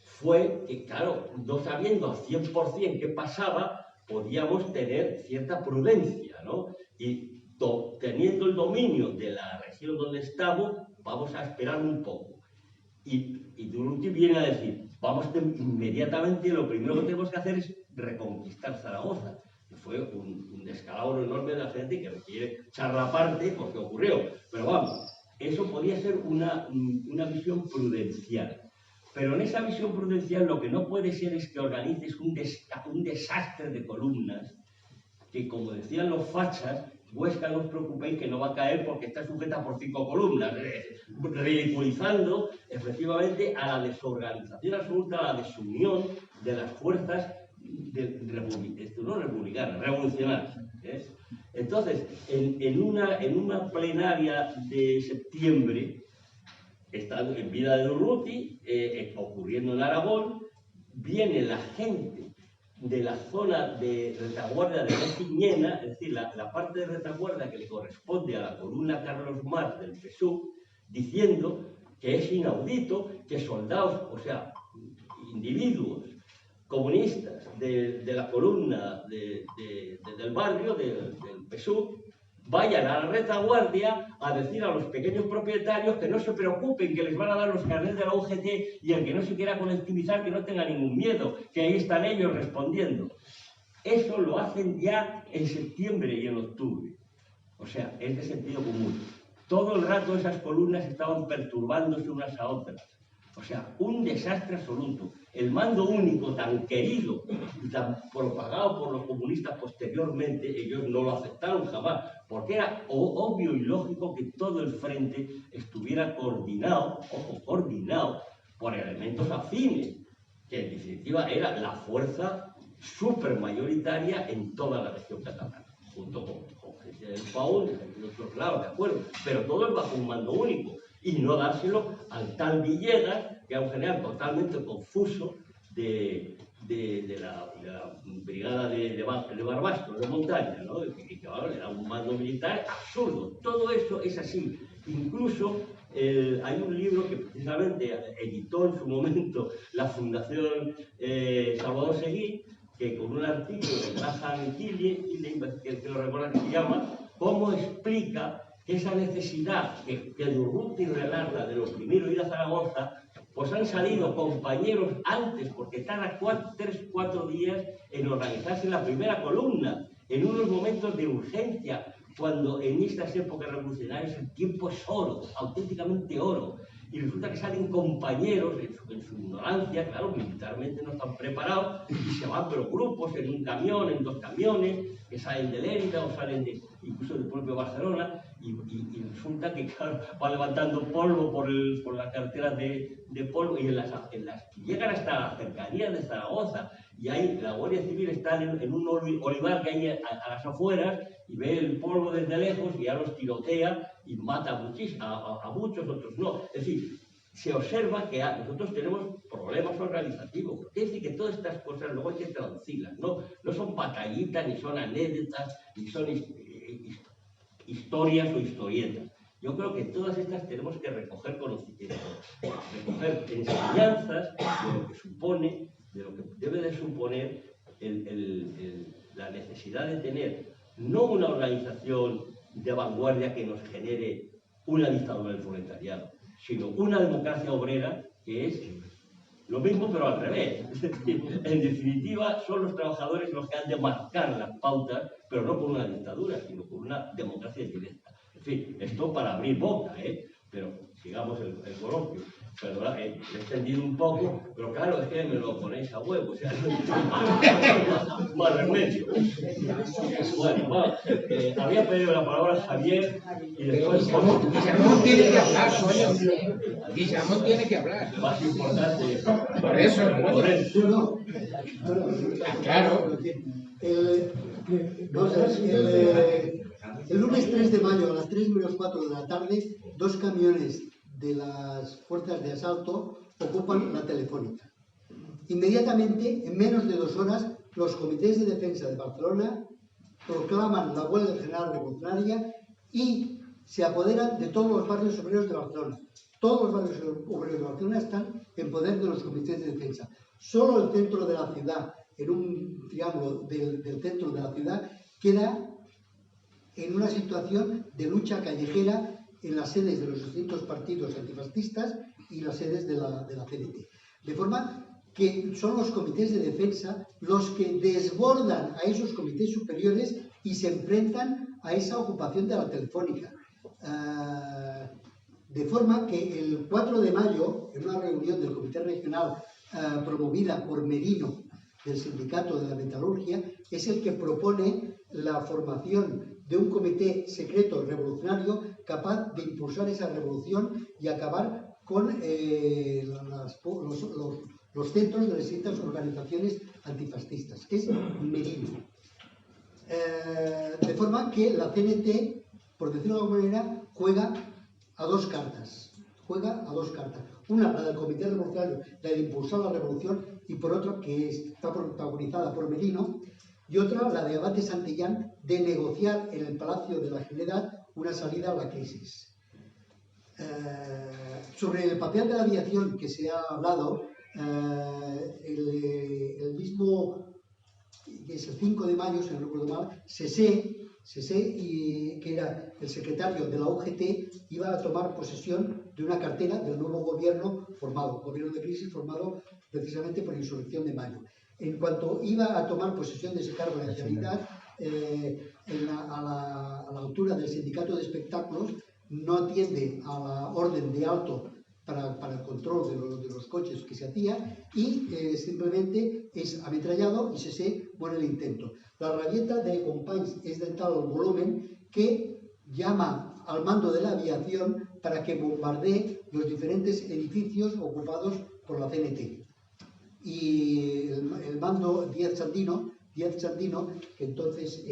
fue que, claro, no sabiendo al 100% qué pasaba, podíamos tener cierta prudencia, ¿no? Y teniendo el dominio de la región donde estamos, vamos a esperar un poco. Y Durruti viene a decir, inmediatamente lo primero que tenemos que hacer es reconquistar Zaragoza. fue un descalabro enorme de la gente que requiere echarla aparte porque ocurrió. Pero vamos, eso podría ser una visión prudencial. Pero en esa visión prudencial lo que no puede ser es que organices un desastre de columnas que, como decían los fachas, Huesca, no os preocupéis que no va a caer porque está sujeta por 5 columnas, ridiculizando efectivamente a la desorganización absoluta, a la desunión de las fuerzas republicanas, revolucionarias. Entonces, en una plenaria de septiembre, estando en vida de Urruti, ocurriendo en Aragón, viene la gente de la zona de retaguardia de Meciñena, es decir, la parte de retaguardia que le corresponde a la columna Carlos Marx del PSUV, diciendo que es inaudito que soldados, o sea, individuos comunistas de la columna del barrio, del PSUV, vayan a la retaguardia a decir a los pequeños propietarios que no se preocupen, que les van a dar los carnets de la UGT y el que no se quiera colectivizar que no tenga ningún miedo, que ahí están ellos respondiendo. Eso lo hacen ya en septiembre y en octubre. O sea, es de sentido común. Todo el rato esas columnas estaban perturbándose unas a otras. O sea, un desastre absoluto. El mando único tan querido y tan propagado por los comunistas posteriormente, ellos no lo aceptaron jamás, porque era obvio y lógico que todo el frente estuviera coordinado, ojo, coordinado, por elementos afines, que en definitiva era la fuerza supermayoritaria en toda la región catalana, junto con gente del Paul, de otros lados, de acuerdo, pero todo es bajo un mando único. Y no dárselo al tal Villegas, que era un general totalmente confuso de la brigada de Barbastro, de montaña, ¿no? Que era un mando militar absurdo. Todo eso es así. Incluso hay un libro que precisamente editó en su momento la Fundación Salvador Seguí, que con un artículo de Graham Killing, que lo recuerda que se llama, cómo explica esa necesidad que Durruti relata de los primeros ir a Zaragoza, pues han salido compañeros antes, porque cada 3-4 días en organizarse la primera columna, en unos momentos de urgencia, cuando en estas épocas revolucionarias el tiempo es oro, auténticamente oro. Y resulta que salen compañeros en su ignorancia, claro, militarmente no están preparados, y se van pero grupos en un camión, en 2 camiones, que salen de Lérida o salen incluso del propio Barcelona, y resulta que claro, va levantando polvo por las carreteras de polvo, y llegan hasta la cercanía de Zaragoza, y ahí la Guardia Civil está en un olivar que hay a las afueras, y ve el polvo desde lejos y ya los tirotea y mata a muchos, otros no. Es decir, se observa que nosotros tenemos problemas organizativos. Quiere decir que todas estas cosas luego hay que traducirlas, no son batallitas, ni son anécdotas, ni son historias o historietas. Yo creo que todas estas tenemos que recoger conocimiento, recoger enseñanzas de lo que supone, de lo que debe de suponer la necesidad de tener no una organización de vanguardia que nos genere una dictadura del proletariado, sino una democracia obrera que es lo mismo pero al revés. Es decir, en definitiva son los trabajadores los que han de marcar las pautas, pero no con una dictadura, sino con una democracia directa. En fin, esto para abrir boca, pero sigamos el coloquio. Perdona, he extendido un poco, pero claro, es que me lo ponéis a huevo, o sea, más remedio. Bueno, había pedido la palabra Javier y después... Guillermo tiene que hablar, coño. Guillermo tiene que hablar. Más importante. Por eso. Claro. El lunes 3 de mayo a las 3 menos 4 de la tarde, 2 camiones de las fuerzas de asalto ocupan la Telefónica. Inmediatamente, en menos de 2 horas, los comités de defensa de Barcelona proclaman la huelga general revolucionaria y se apoderan de todos los barrios obreros de Barcelona. Todos los barrios obreros de Barcelona están en poder de los comités de defensa. Solo el centro de la ciudad, en un triángulo del centro de la ciudad, queda en una situación de lucha callejera en las sedes de los distintos partidos antifascistas y las sedes de la CNT. De forma que son los comités de defensa los que desbordan a esos comités superiores y se enfrentan a esa ocupación de la Telefónica. De forma que el 4 de mayo, en una reunión del Comité Regional promovida por Merino, del Sindicato de la Metalurgia, es el que propone la formación de un comité secreto revolucionario capaz de impulsar esa revolución y acabar con los centros de las distintas organizaciones antifascistas, que es Merino. De forma que la CNT, por decirlo de alguna manera, juega a dos cartas. Una, la del Comité Revolucionario, la de impulsar la revolución, y por otra, que está protagonizada por Merino, y otra, la de Abate Santillán, de negociar en el Palacio de la Generalitat una salida a la crisis. Sobre el papel de la aviación que se ha hablado, el mismo, que es el 5 de mayo, si no recuerdo mal, Sesé, que era el secretario de la UGT, iba a tomar posesión de una cartera del nuevo gobierno formado, gobierno de crisis formado precisamente por la insurrección de mayo. En cuanto iba a tomar posesión de ese cargo de la Generalitat, a la altura del sindicato de espectáculos, no atiende a la orden de alto para el control de los coches que se hacía y simplemente es ametrallado y se muere el intento. La rabieta de Companys es de tal volumen que llama al mando de la aviación para que bombardee los diferentes edificios ocupados por la CNT. Y el mando Díaz Sandino, que entonces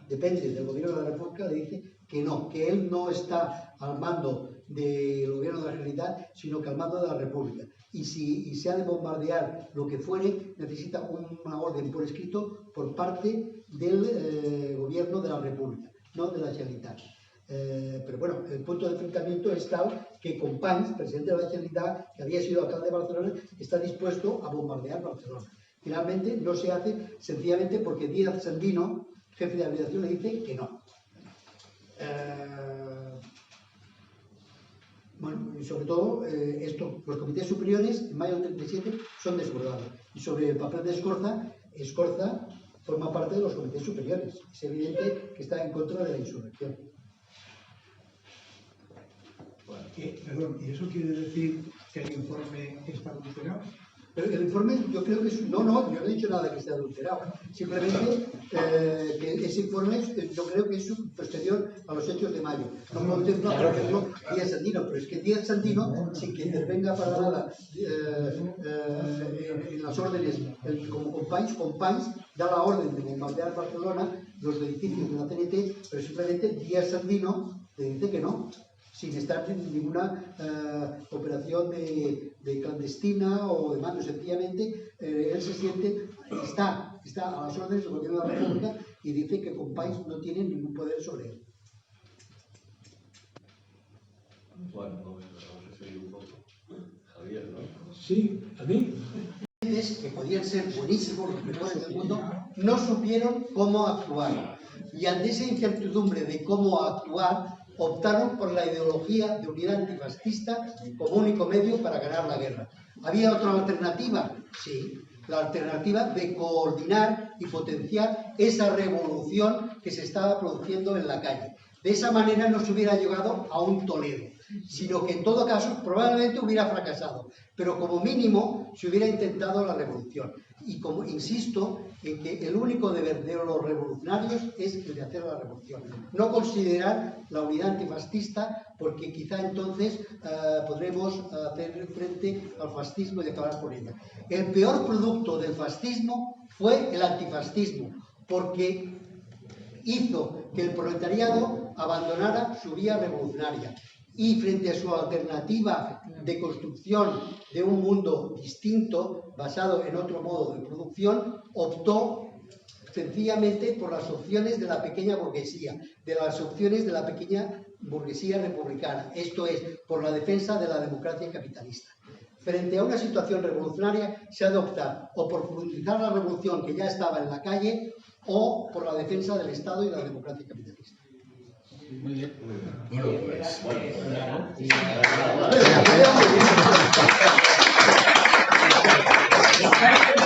depende del gobierno de la República, le dice que no, que él no está al mando del gobierno de la Generalitat, sino que al mando de la República. Y si se ha de bombardear lo que fuere, necesita una orden por escrito por parte del gobierno de la República, no de la Generalitat. Pero bueno, el punto de enfrentamiento es tal que Companys, presidente de la Generalitat, que había sido alcalde de Barcelona, está dispuesto a bombardear Barcelona. Finalmente no se hace sencillamente porque Díaz Sandino, jefe de aviación, le dice que no. Bueno, y sobre todo, los comités superiores, en mayo del 37, son desbordados. Y sobre el papel de Escorza forma parte de los comités superiores. Es evidente que está en contra de la insurrección. Perdón, ¿y eso quiere decir que el informe está adulterado? Pero el informe, yo creo que es... No, yo no he dicho nada que esté adulterado. Simplemente que ese informe yo creo que es posterior a los hechos de mayo. No contempla, por ejemplo, Díaz Sandino, pero es que Díaz Sandino, sin que intervenga para nada en las órdenes, como Companys da la orden de bombardear Barcelona, los edificios de la CNT, pero simplemente Díaz Sandino le dice que no, sin estar en ninguna operación de clandestina o de mando. Sencillamente, él se siente, está a las órdenes del gobierno de la República y dice que Companys no tiene ningún poder sobre él. Bueno, vamos a seguir un poco. Javier, ¿no? Sí, a mí. Que podían ser buenísimos, los mejores del mundo, no supieron cómo actuar. Y ante esa incertidumbre de cómo actuar, optaron por la ideología de unidad antifascista como único medio para ganar la guerra. ¿Había otra alternativa? Sí, la alternativa de coordinar y potenciar esa revolución que se estaba produciendo en la calle. De esa manera no se hubiera llegado a un Toledo, sino que en todo caso probablemente hubiera fracasado, pero como mínimo se hubiera intentado la revolución. Y como insisto en que el único deber de los revolucionarios es el de hacer la revolución, no considerar la unidad antifascista, porque quizá entonces podremos hacer frente al fascismo y acabar con ella. El peor producto del fascismo fue el antifascismo, porque hizo que el proletariado abandonara su vía revolucionaria y frente a su alternativa de construcción de un mundo distinto, basado en otro modo de producción, optó sencillamente por las opciones de la pequeña burguesía, de las opciones de la pequeña burguesía republicana, esto es, por la defensa de la democracia capitalista. Frente a una situación revolucionaria se ha de optar o por profundizar la revolución que ya estaba en la calle o por la defensa del Estado y la democracia capitalista. Muy bien. Bueno, pues. Gracias.